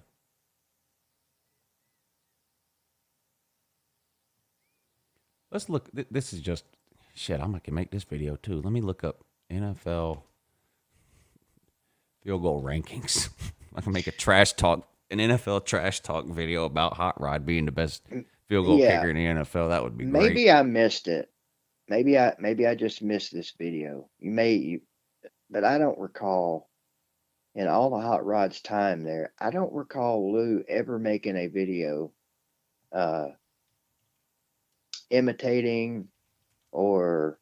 Let's look. This is just shit. I'm gonna make this video too. Let me look up NFL field goal rankings. I can make an NFL trash talk video about Hot Rod being the best field goal kicker in the NFL. That would be great. Maybe I missed it. Maybe I just missed this video. But I don't recall. In all the Hot Rod's time there, I don't recall Lou ever making a video imitating or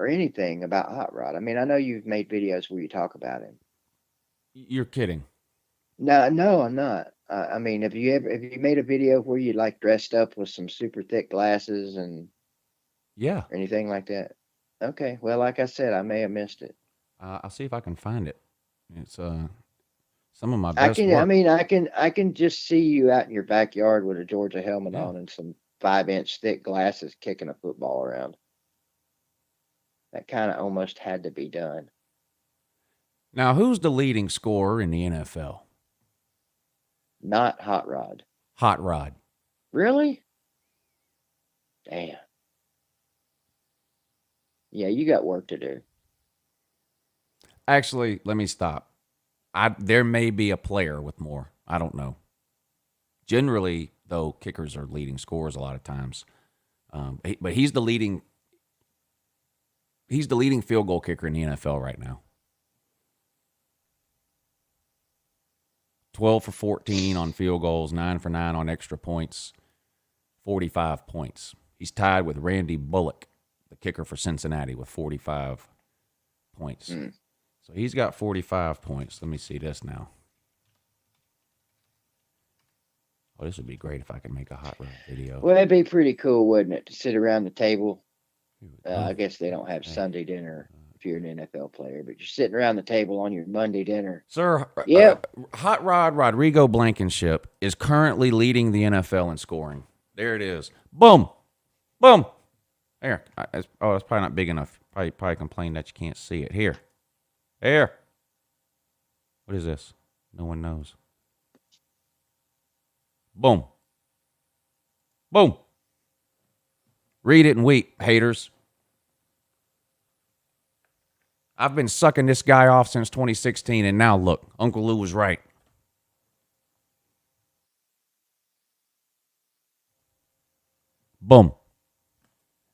anything about Hot Rod. I mean, I know you've made videos where you talk about him. You're kidding. No, I'm not. I mean, have you made a video where you like dressed up with some super thick glasses and or anything like that? Okay, well, like I said, I may have missed it. I'll see if I can find it. It's Some of my I best can. work. I mean, I can just see you out in your backyard with a Georgia helmet Yeah. on and some 5-inch thick glasses, kicking a football around. That kind of almost had to be done. Now, who's the leading scorer in the NFL? Not Hot Rod. Hot Rod. Really? Damn. Yeah, you got work to do. Actually, let me stop. There may be a player with more. I don't know. Generally, though, kickers are leading scorers a lot of times. But he's the leading field goal kicker in the NFL right now. 12 for 14 on field goals, 9 for 9 on extra points, 45 points. He's tied with Randy Bullock, the kicker for Cincinnati, with 45 points. So he's got 45 points. Let me see this now. Oh, this would be great if I could make a Hot Rod video. Well, it'd be pretty cool, wouldn't it, to sit around the table? I guess they don't have Sunday dinner if you're an NFL player, but you're sitting around the table on your Monday dinner. Sir, Yep. Hot Rod Rodrigo Blankenship is currently leading the NFL in scoring. There it is. Boom. Boom. There. It's probably not big enough. Probably complain that you can't see it. Here. There. What is this? No one knows. Boom. Boom. Read it and weep, haters. I've been sucking this guy off since 2016, and now look, UncleLou was right. Boom.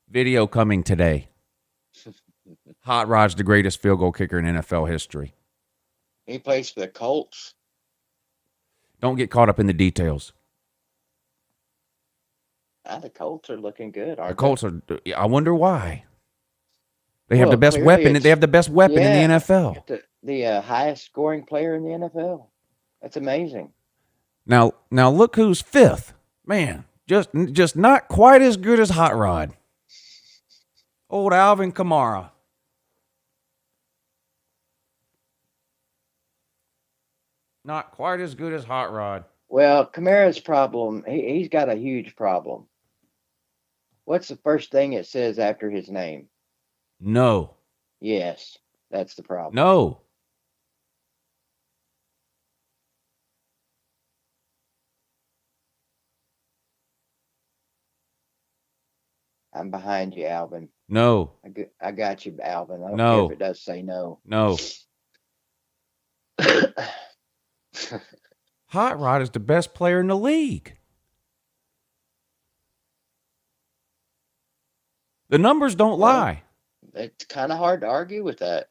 Video coming today. Hot Rod's the greatest field goal kicker in NFL history. He plays for the Colts. Don't get caught up in the details. The Colts are looking good. The Colts are. I wonder why. They have the Well, best clearly weapon. They have the best weapon in the NFL. The highest scoring player in the NFL. That's amazing. Now look who's fifth. Man, just not quite as good as Hot Rod. Old Alvin Kamara. Not quite as good as Hot Rod. Well, Kamara's problem, he's got a huge problem. What's the first thing it says after his name? No. Yes, that's the problem. No. I'm behind you, Alvin. No. I got you, Alvin. I don't No. care if it does say no. No. Hot Rod is the best player in the league. The numbers don't lie. It's kind of hard to argue with that.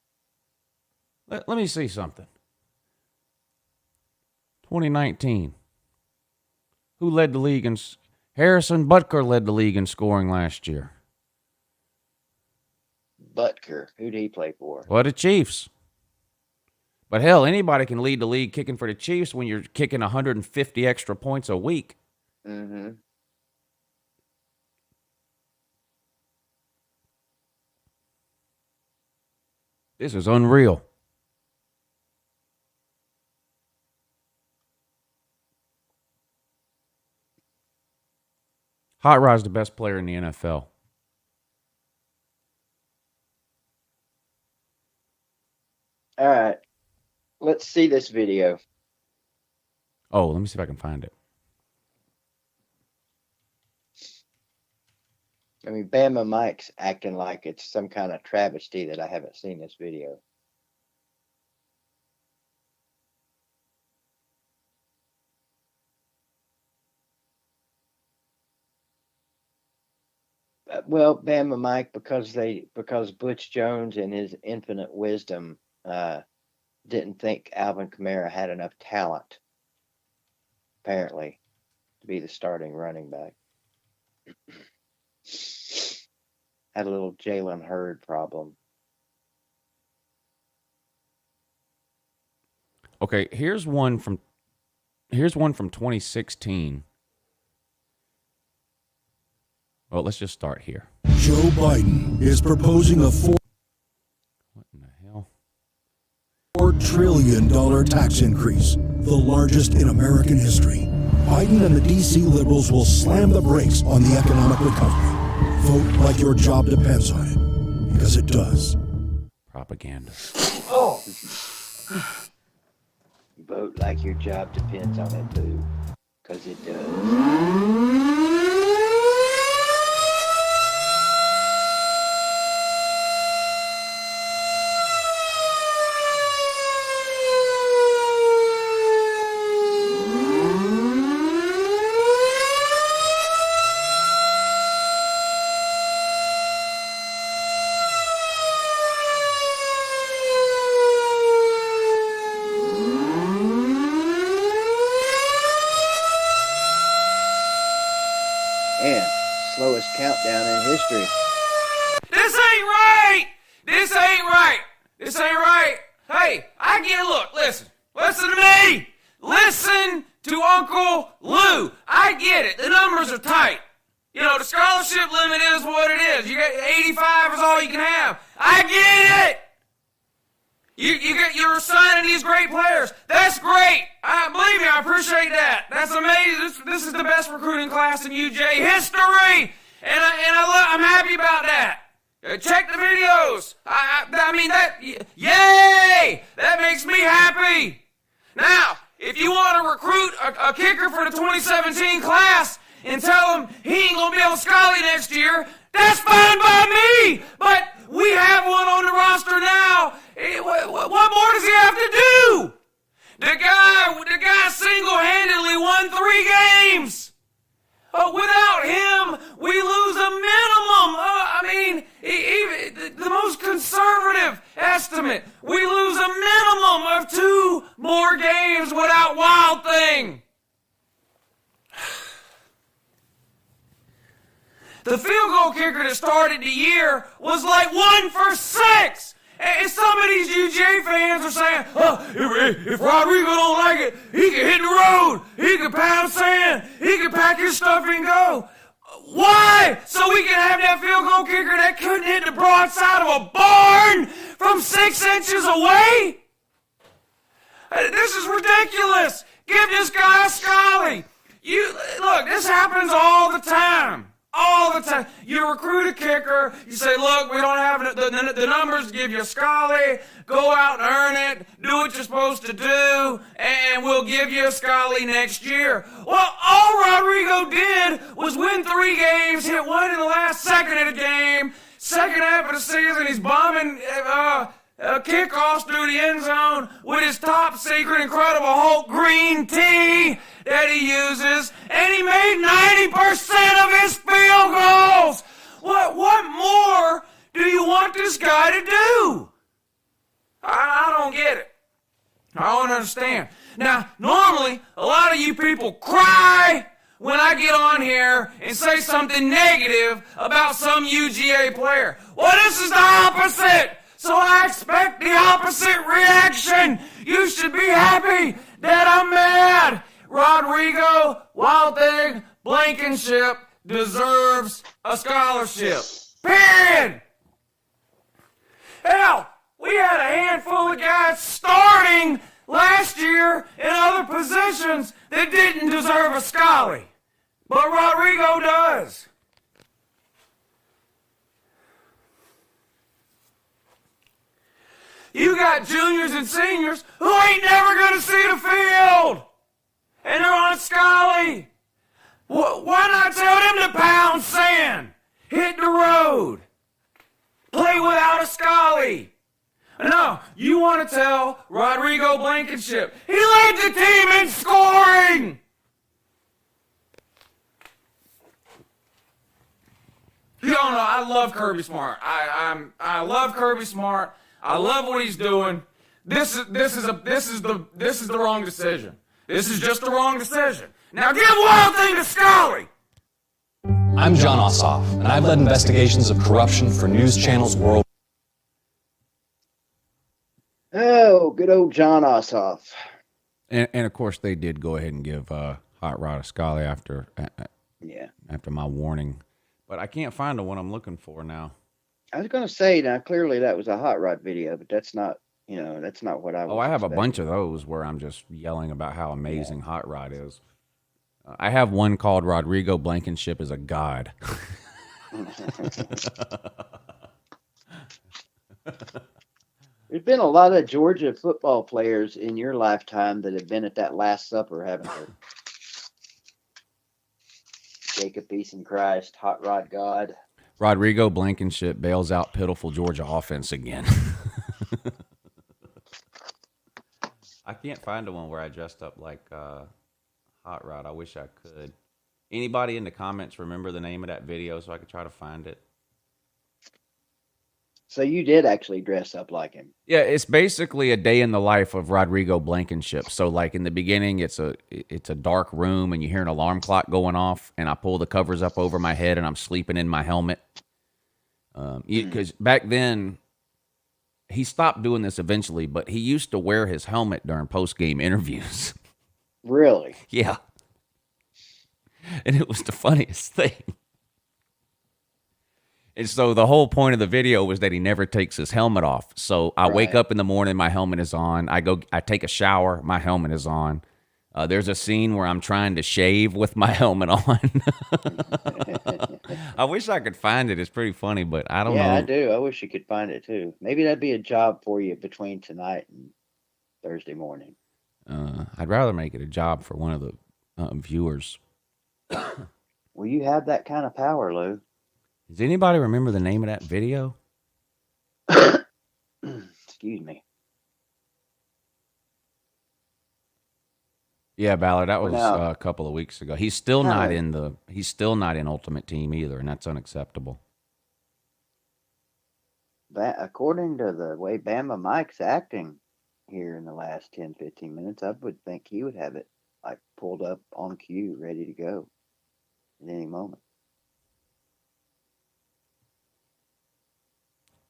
Let me see something. 2019. Who led the league in... Harrison Butker led the league in scoring last year. Butker, who did he play for? Well, the Chiefs. But hell, anybody can lead the league kicking for the Chiefs when you're kicking 150 extra points a week. Mm-hmm. This is unreal. Hot Rod's the best player in the NFL. All right. Let's see this video. Oh, let me see if I can find it. I mean, Bama Mike's acting like it's some kind of travesty that I haven't seen this video. Well, Bama Mike, because Butch Jones in his infinite wisdom didn't think Alvin Kamara had enough talent, apparently, to be the starting running back. Had a little Jalen Hurd problem. Okay, here's one from 2016. Well, let's just start here. Joe Biden is proposing a What in the hell? trillion tax increase, the largest in American history. Biden and the D.C. liberals will slam the brakes on the economic recovery. Vote like your job depends on it, because it does. Propaganda. Vote like your job depends on it, boo. Because it does. And slowest countdown in history. This ain't right! This ain't right! This ain't right! Hey, I get it. Look, listen. Listen to me! Listen to Uncle Lou. I get it. The numbers are tight. You know, the scholarship limit is what it is. You got 85 is all you can have. I get it! You're signing these great players. That's great. Believe me, I appreciate that. That's amazing. This is the best recruiting class in UJ history, and I'm happy about that. Check the videos. I mean that. Yay! That makes me happy. Now, if you want to recruit a kicker for the 2017 class and tell him he ain't gonna be on Scully next year, that's fine by me. But we have one on the roster now. What more does he have to do? The guy single-handedly won 3 games. Without him, we lose a minimum. Even the most conservative estimate, we lose a minimum of 2 more games without Wild Thing. The field goal kicker that started the year was like 1 for 6. And some of these UJ fans are saying, if Rodrigo don't like it, he can hit the road, he can pound sand, he can pack his stuff and go. Why? So we can have that field goal kicker that couldn't hit the broadside of a barn from 6 inches away? This is ridiculous. Give this guy a Scully. Look, this happens all the time. All the time. You recruit a kicker, you say, look, we don't have the numbers to give you a Scully, go out and earn it, do what you're supposed to do, and we'll give you a Scully next year. Well, all Rodrigo did was win 3 games, hit 1 in the last second of the game, second half of the season, he's bombing kickoffs through the end zone with his top secret incredible Hulk green tea that he uses, and he made 90% of his field goals. What more do you want this guy to do? I don't get it. I don't understand. Now, normally, a lot of you people cry when I get on here and say something negative about some UGA player. Well, this is the opposite. So I expect the opposite reaction. You should be happy that I'm mad. Rodrigo Wild Thing Blankenship deserves a scholarship. Period. Hell, we had a handful of guys starting last year in other positions that didn't deserve a Scully. But Rodrigo does. You got juniors and seniors who ain't never going to see the field. And they're on Scully. Why not tell them to pound sand, hit the road, play without a Scully? No, you want to tell Rodrigo Blankenship. He led the team in scoring. You don't know, I love Kirby Smart. I love Kirby Smart. I love what he's doing. This is the wrong decision. This is just the wrong decision. Now give Wild Thing to Scully. I'm John Ossoff, and I've led investigations of corruption for news channels worldwide. Oh, good old John Ossoff. And of course they did go ahead and give Hot Rod a Scully after my warning, but I can't find the one I'm looking for now. I was going to say, now clearly that was a Hot Rod video, but that's not You know, that's not what I was. Oh, I have a bunch expecting. of those where I'm just yelling about how amazing Hot Rod is. I have one called Rodrigo Blankenship is a god. There's been a lot of Georgia football players in your lifetime that have been at that Last Supper, haven't there? Jacob Eason Christ, Hot Rod God. Rodrigo Blankenship bails out pitiful Georgia offense again. I can't find the one where I dressed up like Hot Rod. I wish I could. Anybody in the comments remember the name of that video so I could try to find it? So you did actually dress up like him. Yeah, it's basically a day in the life of Rodrigo Blankenship. So, like in the beginning, it's a dark room and you hear an alarm clock going off, and I pull the covers up over my head and I'm sleeping in my helmet. Because back then, he stopped doing this eventually, but he used to wear his helmet during post-game interviews. Really? Yeah. And it was the funniest thing. And so the whole point of the video was that he never takes his helmet off. So I wake up in the morning, my helmet is on. I take a shower, my helmet is on. There's a scene where I'm trying to shave with my helmet on. I wish I could find it. It's pretty funny, but I don't know. Yeah, I do. I wish you could find it too. Maybe that'd be a job for you between tonight and Thursday morning. I'd rather make it a job for one of the viewers. Well, you have that kind of power, Lou. Does anybody remember the name of that video? Excuse me. Yeah, Ballard, that was a couple of weeks ago. He's still not in Ultimate Team either, and that's unacceptable. According to the way Bama Mike's acting here in the last 10, 15 minutes, I would think he would have it like pulled up on cue, ready to go at any moment.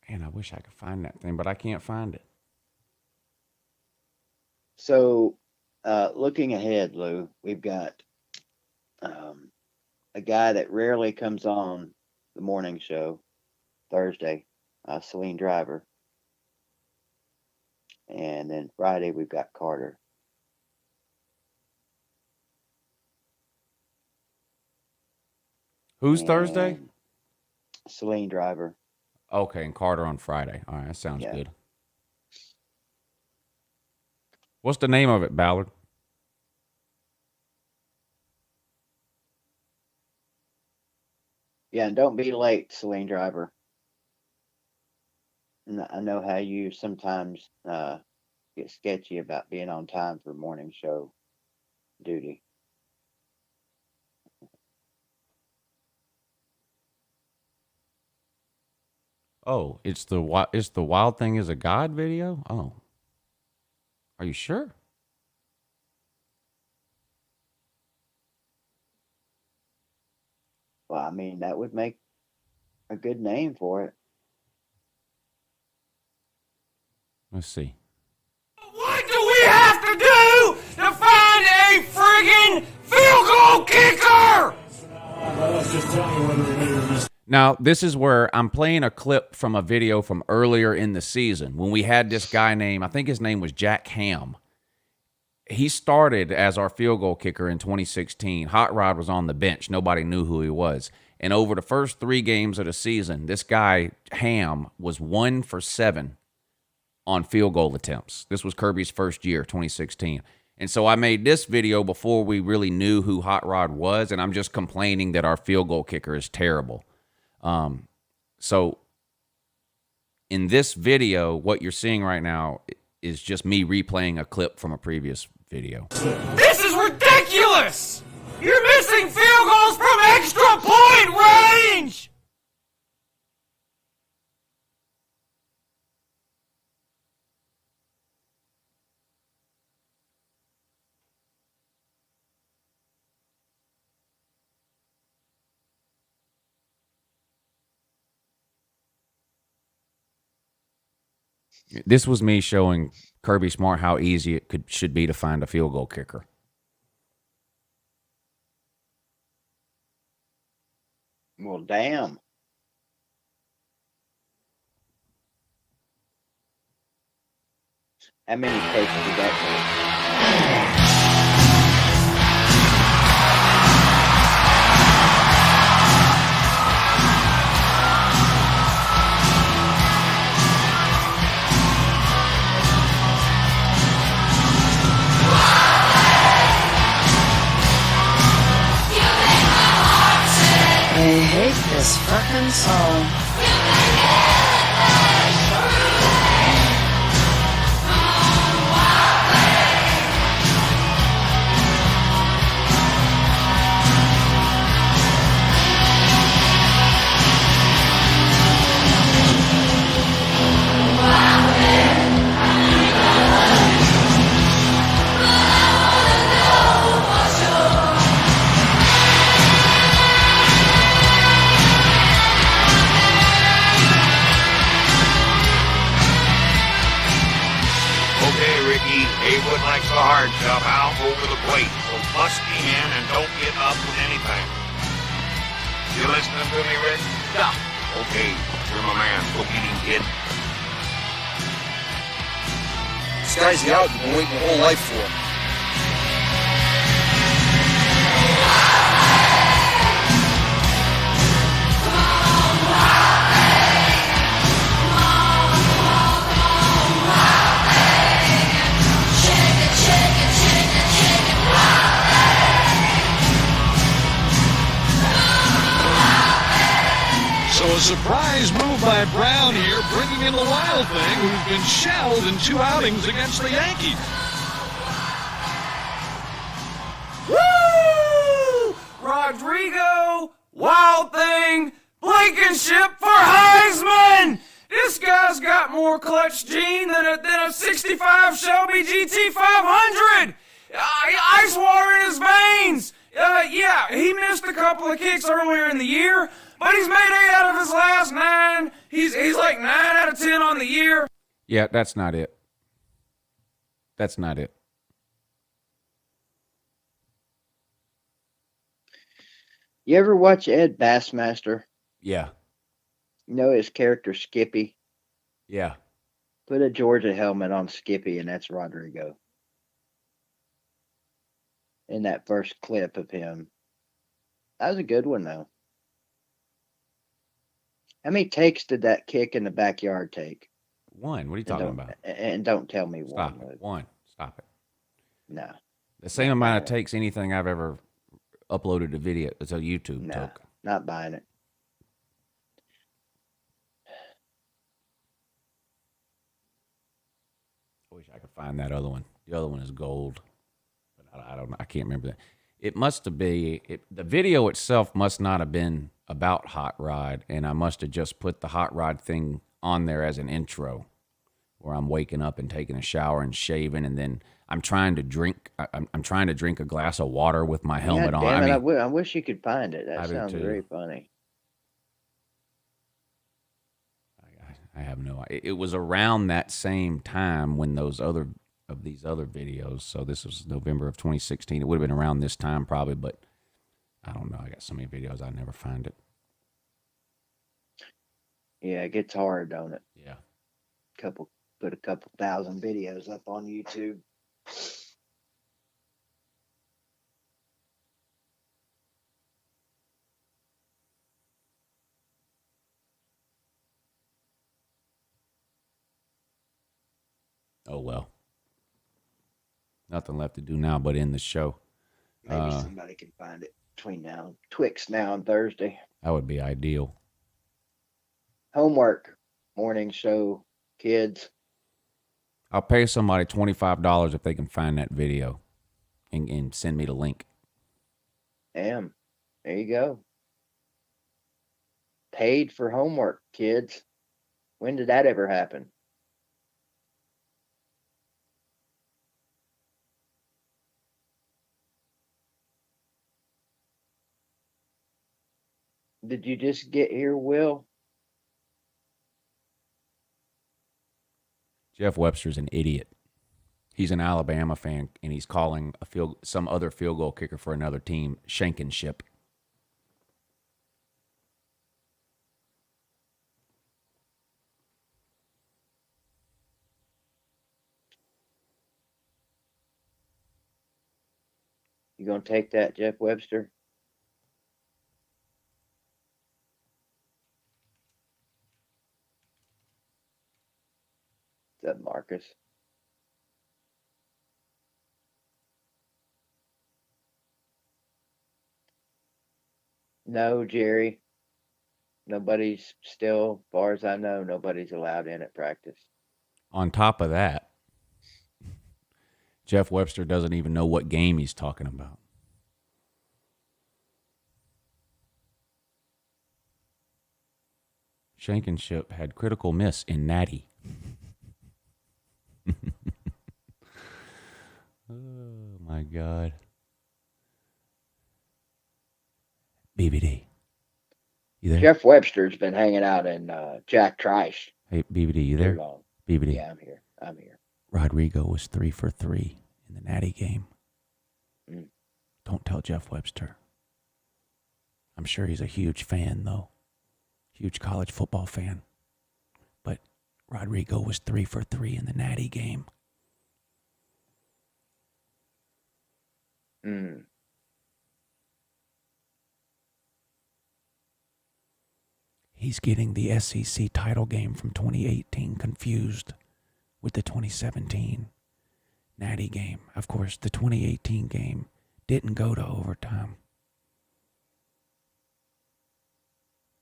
Man, I wish I could find that thing, but I can't find it. So, looking ahead, Lou, we've got a guy that rarely comes on the morning show, Thursday, Celine Driver. And then Friday, we've got Carter. Who's Thursday? Celine Driver. Okay, and Carter on Friday. All right, that sounds good. What's the name of it, Ballard? Yeah, and don't be late, Celine Driver. I know how you sometimes get sketchy about being on time for morning show duty. Oh, it's the Wild Thing is a God video? Oh. Are you sure? Well, I mean, that would make a good name for it. Let's see. What do we have to do to find a friggin' field goal kicker? Let's just tell you whether he made a mistake. Now, this is where I'm playing a clip from a video from earlier in the season when we had this guy named, I think his name was Jack Ham. He started as our field goal kicker in 2016. Hot Rod was on the bench. Nobody knew who he was. And over the first 3 games of the season, this guy, Ham, was 1 for 7 on field goal attempts. This was Kirby's first year, 2016. And so I made this video before we really knew who Hot Rod was, and I'm just complaining that our field goal kicker is terrible. So in this video, what you're seeing right now is just me replaying a clip from a previous video. This is ridiculous! You're missing field goals from extra point range! This was me showing Kirby Smart how easy it should be to find a field goal kicker. Well, damn. How many takes did that take? I hate this fucking song. Okay, Ricky, Haywood likes the hard stuff out over the plate, so bust him in and don't get up with anything. You listening to me, Rick? Yeah. Okay, you're my man. Go get him, kid. This guy's the out you've been waiting your whole life for. So a surprise move by Brown here, bringing in the Wild Thing, who's been shelled in 2 outings against the Yankees. Woo! Rodrigo, Wild Thing, Blankenship for Heisman! This guy's got more clutch gene than a 65 Shelby GT 500! Ice water in his veins! Yeah, he missed a couple of kicks earlier in the year, but he's made 8 out of his last 9. He's like 9 out of 10 on the year. Yeah, that's not it. That's not it. You ever watch Ed Bassmaster? Yeah. You know his character Skippy? Yeah. Put a Georgia helmet on Skippy, and that's Rodrigo. In that first clip of him. That was a good one, though. How many takes did that kick in the backyard take? 1. What are you talking about? And don't tell me Stop one. it. 1. Stop it. No. The same amount of takes anything I've ever uploaded to video to YouTube took. Not buying it. I wish I could find that other one. The other one is gold. But I don't know. I can't remember that. It must have been, the video itself must not have been about Hot Rod, and I must have just put the Hot Rod thing on there as an intro, where I'm waking up and taking a shower and shaving, and then I'm trying to drink. I'm trying to drink a glass of water with my helmet on. Damn it, I mean, I wish you could find it. That I do sounds too. very funny. I have no idea. It was around that same time when these other videos. So this was November of 2016. It would have been around this time probably, but I don't know. I got so many videos, I never find it. Yeah, it gets hard, don't it? Yeah. Put a couple thousand videos up on YouTube. Oh well. Nothing left to do now but end the show. Maybe somebody can find it between Twix now and Thursday. That would be ideal. Homework, morning show, kids. I'll pay somebody $25 if they can find that video and send me the link. Damn. There you go. Paid for homework, kids. When did that ever happen? Did you just get here, Will? Jeff Webster's an idiot. He's an Alabama fan, and he's calling some other field goal kicker for another team Shankenship. You gonna take that, Jeff Webster? What's up, Marcus? No, Jerry. Nobody's still, as far as I know, nobody's allowed in at practice. On top of that, Jeff Webster doesn't even know what game he's talking about. Blankenship had critical miss in Natty. Oh, my God. BBD. You there? Jeff Webster's been hanging out in Jack Trice. Hey, BBD, you there? Long. BBD. Yeah, I'm here. Rodrigo was 3 for 3 in the Natty game. Mm. Don't tell Jeff Webster. I'm sure he's a huge fan, though. Huge college football fan. But Rodrigo was 3 for 3 in the Natty game. Mm. He's getting the SEC title game from 2018 confused with the 2017 Natty game. Of course, the 2018 game didn't go to overtime.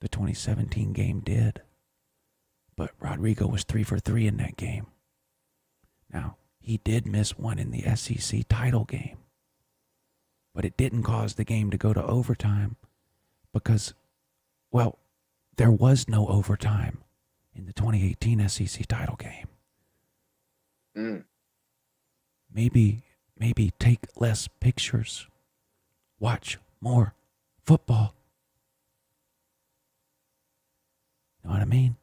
The 2017 game did. But Rodrigo was 3 for 3 in that game. Now, he did miss one in the SEC title game. But it didn't cause the game to go to overtime because, well, there was no overtime in the 2018 SEC title game. Mm. Maybe take less pictures. Watch more football. Know what I mean?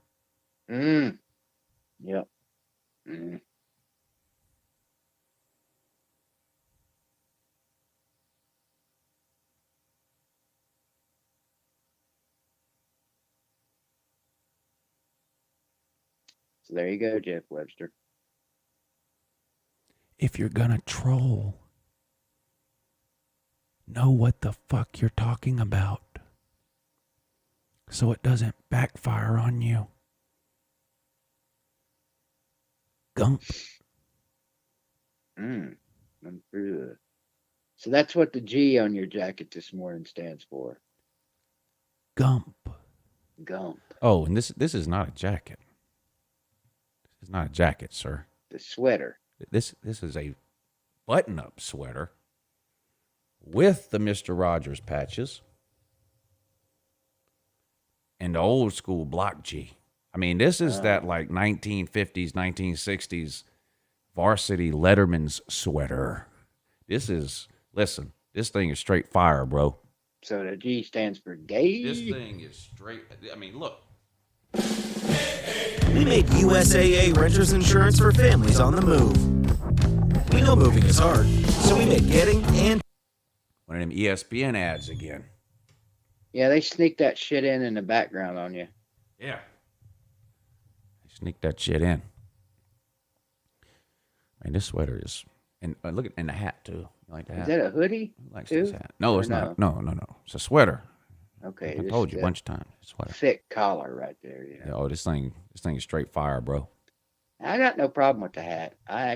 Mm. Yep. Mm. So there you go, Jeff Webster. If you're gonna troll, know what the fuck you're talking about so it doesn't backfire on you. Gump. I'm through. So that's what the G on your jacket this morning stands for. Gump. Gump. Oh, and this is not a jacket. This is not a jacket, sir. The sweater. This is a button-up sweater with the Mr. Rogers patches and the old school block G. I mean, this is that like 1950s, 1960s varsity Letterman's sweater. This is, listen, this thing is straight fire, bro. So the G stands for gay. This thing is straight, I mean, look. We make USAA renters insurance for families on the move. We know moving is hard, so we make getting and... One of them ESPN ads again. Yeah, they sneak that shit in the background on you. Yeah. Sneak that shit in. Man, this sweater is, and look at, and the hat too. You like the hat? Is that a hoodie? Likes too? this hat. No, it's Or not. No. It's a sweater. Okay. I told you a bunch of times. It's a sweater. Thick collar right there. Yeah. Yeah, oh, this thing is straight fire, bro. I got no problem with the hat. I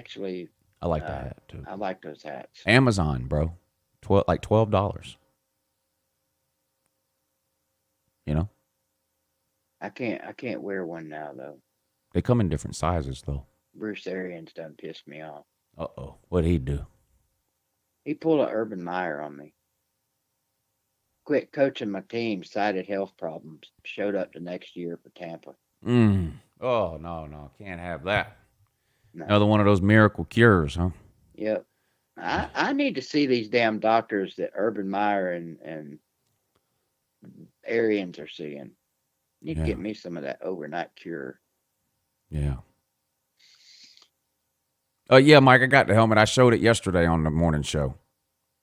like the hat too. I like those hats. Amazon, bro. $12. You know? I can't wear one now though. They come in different sizes though. Bruce Arians done pissed me off. Uh-oh. What'd he do? He pulled a Urban Meyer on me. Quit coaching my team, cited health problems. Showed up the next year for Tampa. Oh, no. Can't have that. No. Another one of those miracle cures, huh? Yep. I need to see these damn doctors that Urban Meyer and Arians are seeing. Need to get me some of that overnight cure. Yeah. Yeah, Mike, I got the helmet. I showed it yesterday on the morning show.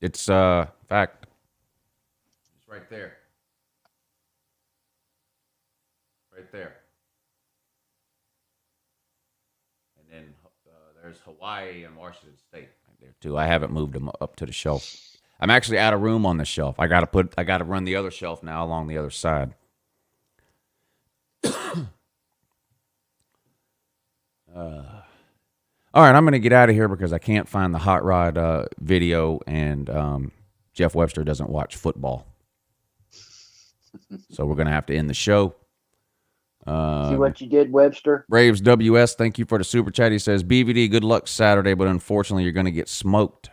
It's, in fact, it's right there. Right there. And then there's Hawaii and Washington State right there, too. I haven't moved them up to the shelf. I'm actually out of room on the shelf. I gotta run the other shelf now along the other side. All right, I'm going to get out of here because I can't find the hot rod video, and Jeff Webster doesn't watch football. So we're going to have to end the show. See what you did, Webster? Braves WS, thank you for the super chat. He says, BVD, good luck Saturday, but unfortunately you're going to get smoked.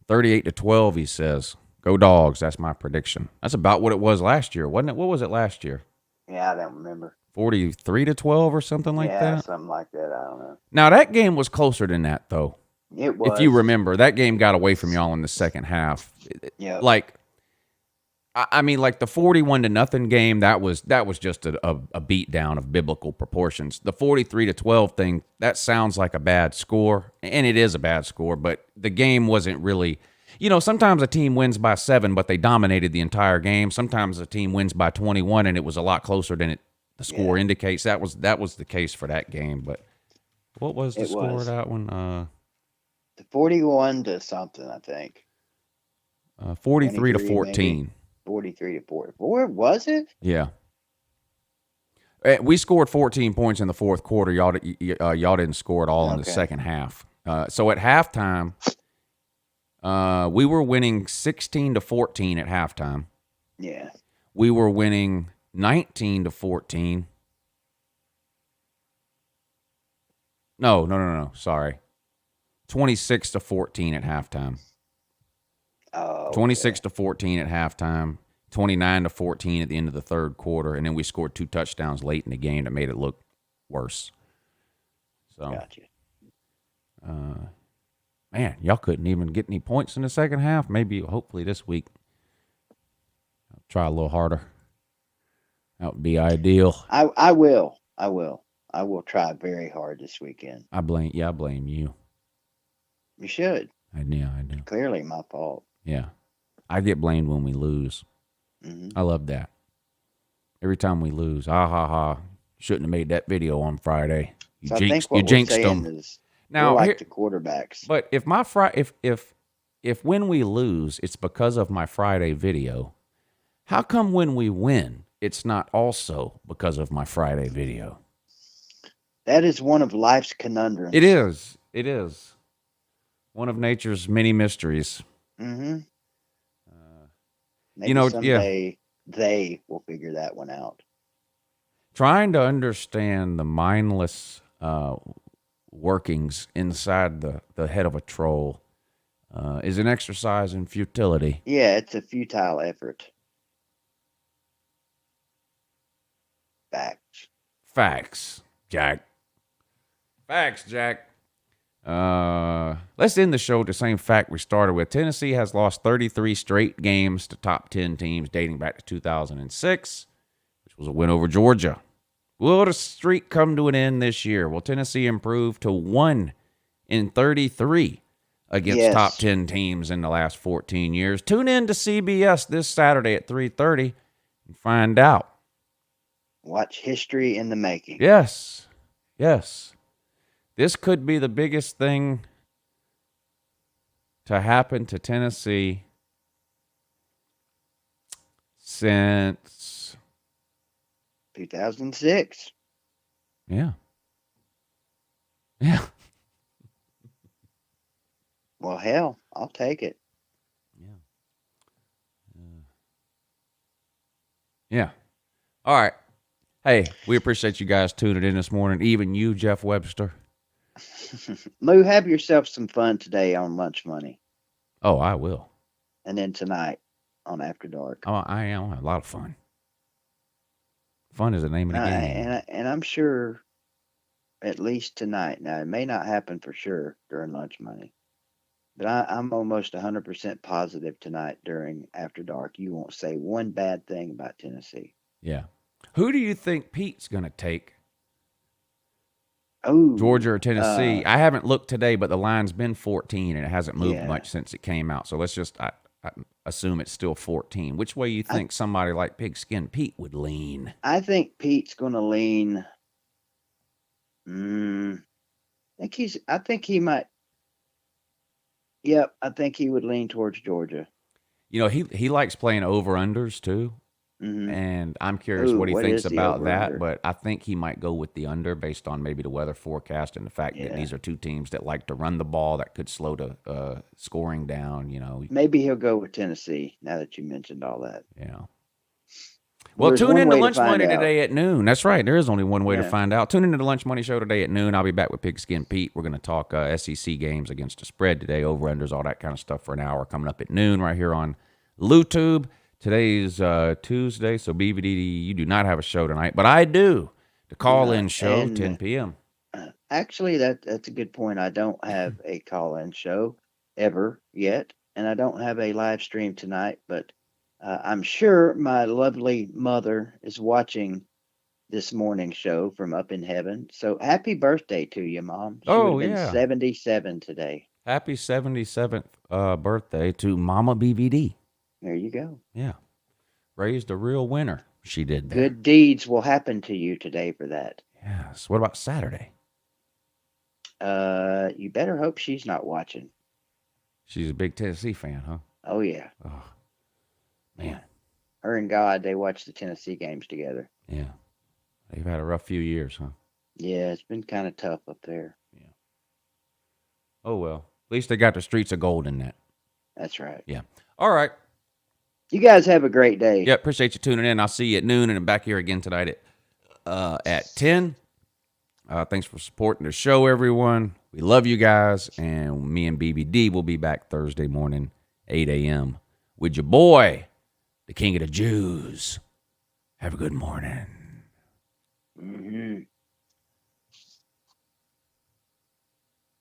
38-12, he says. Go Dogs. That's my prediction. That's about what it was last year, wasn't it? What was it last year? Yeah, I don't remember. 43-12 or something like that? Yeah, something like that. I don't know. Now, that game was closer than that, though. It was. If you remember, that game got away from y'all in the second half. Yeah. Like, I mean, like the 41-0 game, that was just a beat down of biblical proportions. The 43-12 thing, that sounds like a bad score, and it is a bad score, but the game wasn't really... You know, sometimes a team wins by 7, but they dominated the entire game. Sometimes a team wins by 21, and it was a lot closer than the score indicates. That was the case for that game. But what was the score of that one? 41 to something, I think. 43-14. 43-44. Was it? Yeah. We scored 14 points in the fourth quarter. Y'all didn't score at all in the second half. So at halftime, we were winning 16-14 at halftime. Yeah. We were winning 19-14. No. Sorry. 26-14 at halftime. Oh. 26-14 at halftime. 29-14 at the end of the third quarter, and then we scored 2 touchdowns late in the game that made it look worse. So, gotcha. Man, y'all couldn't even get any points in the second half. Maybe, hopefully this week, I'll try a little harder. That would be ideal. I will. I will try very hard this weekend. I blame you. You should. I do. Clearly my fault. Yeah. I get blamed when we lose. Mm-hmm. I love that. Every time we lose, shouldn't have made that video on Friday. You jinxed them. Now, we're like the quarterbacks. But if my if when we lose, it's because of my Friday video, how come when we win, it's not also because of my Friday video? That is one of life's conundrums. It is. It is. One of nature's many mysteries. Mm-hmm. Maybe someday they will figure that one out. Trying to understand the mindless workings inside the head of a troll is an exercise in futility. Yeah, it's a futile effort. Facts, Jack. Let's end the show with the same fact we started with. Tennessee has lost 33 straight games to top 10 teams dating back to 2006, which was a win over Georgia. Will the streak come to an end this year? Will Tennessee improve to 1 in 33 against top 10 teams in the last 14 years? Tune in to CBS this Saturday at 3:30 and find out. Watch history in the making. Yes. This could be the biggest thing to happen to Tennessee since 2006. Yeah. Well, hell, I'll take it. Yeah. All right. Hey, we appreciate you guys tuning in this morning. Even you, Jeff Webster. Lou, have yourself some fun today on Lunch Money. Oh, I will. And then tonight on After Dark. Oh, I am. A lot of fun. Fun is the name of the game. And I'm sure at least tonight. Now, it may not happen for sure during Lunch Money. But I'm almost 100% positive tonight during After Dark you won't say one bad thing about Tennessee. Yeah. Who do you think Pete's going to take? Oh, Georgia or Tennessee? I haven't looked today, but the line's been 14, and it hasn't moved much since it came out. So let's just I assume it's still 14. Which way you think somebody like Pigskin Pete would lean? I think Pete's going to lean. I think he might. Yep, I think he would lean towards Georgia. You know, he likes playing over-unders too. Mm-hmm. And I'm curious Ooh, what he what thinks is the about over-under? that, but I think he might go with the under based on maybe the weather forecast and the fact that Yeah. these are two teams that like to run the ball that could slow the scoring down, you know. Maybe he'll go with Tennessee now that you mentioned all that. Yeah. Well, there's tune one in to way to Lunch find Money out. today at noon. That's right. There is only one way to Yeah. find out. Tune into the Lunch Money Show today at noon. I'll be back with Pigskin Pete. We're going to talk SEC games against the spread today, over-unders, all that kind of stuff for an hour coming up at noon right here on LouTube. Today's Tuesday, so BVD, you do not have a show tonight, but I do. The call-in show, And, 10 p.m. Actually, that's a good point. I don't have a call-in show ever yet, and I don't have a live stream tonight, but I'm sure my lovely mother is watching this morning show from up in heaven. So happy birthday to you, Mom. She Oh, would have been yeah. 77 today. Happy 77th birthday to Mama BVD. There you go. Yeah. Raised a real winner. She did there. Good deeds will happen to you today for that. Yes. What about Saturday? You better hope she's not watching. She's a big Tennessee fan, huh? Oh, yeah. Oh, man. Her and God, they watch the Tennessee games together. Yeah. They've had a rough few years, huh? Yeah, it's been kind of tough up there. Yeah. Oh, well. At least they got the streets of gold in that. That's right. Yeah. All right. You guys have a great day. Yeah, appreciate you tuning in. I'll see you at noon, and I'm back here again tonight at 10. Thanks for supporting the show, everyone. We love you guys, and me and BBD will be back Thursday morning, 8 a.m. with your boy, the King of the Jews. Have a good morning. Mm-hmm.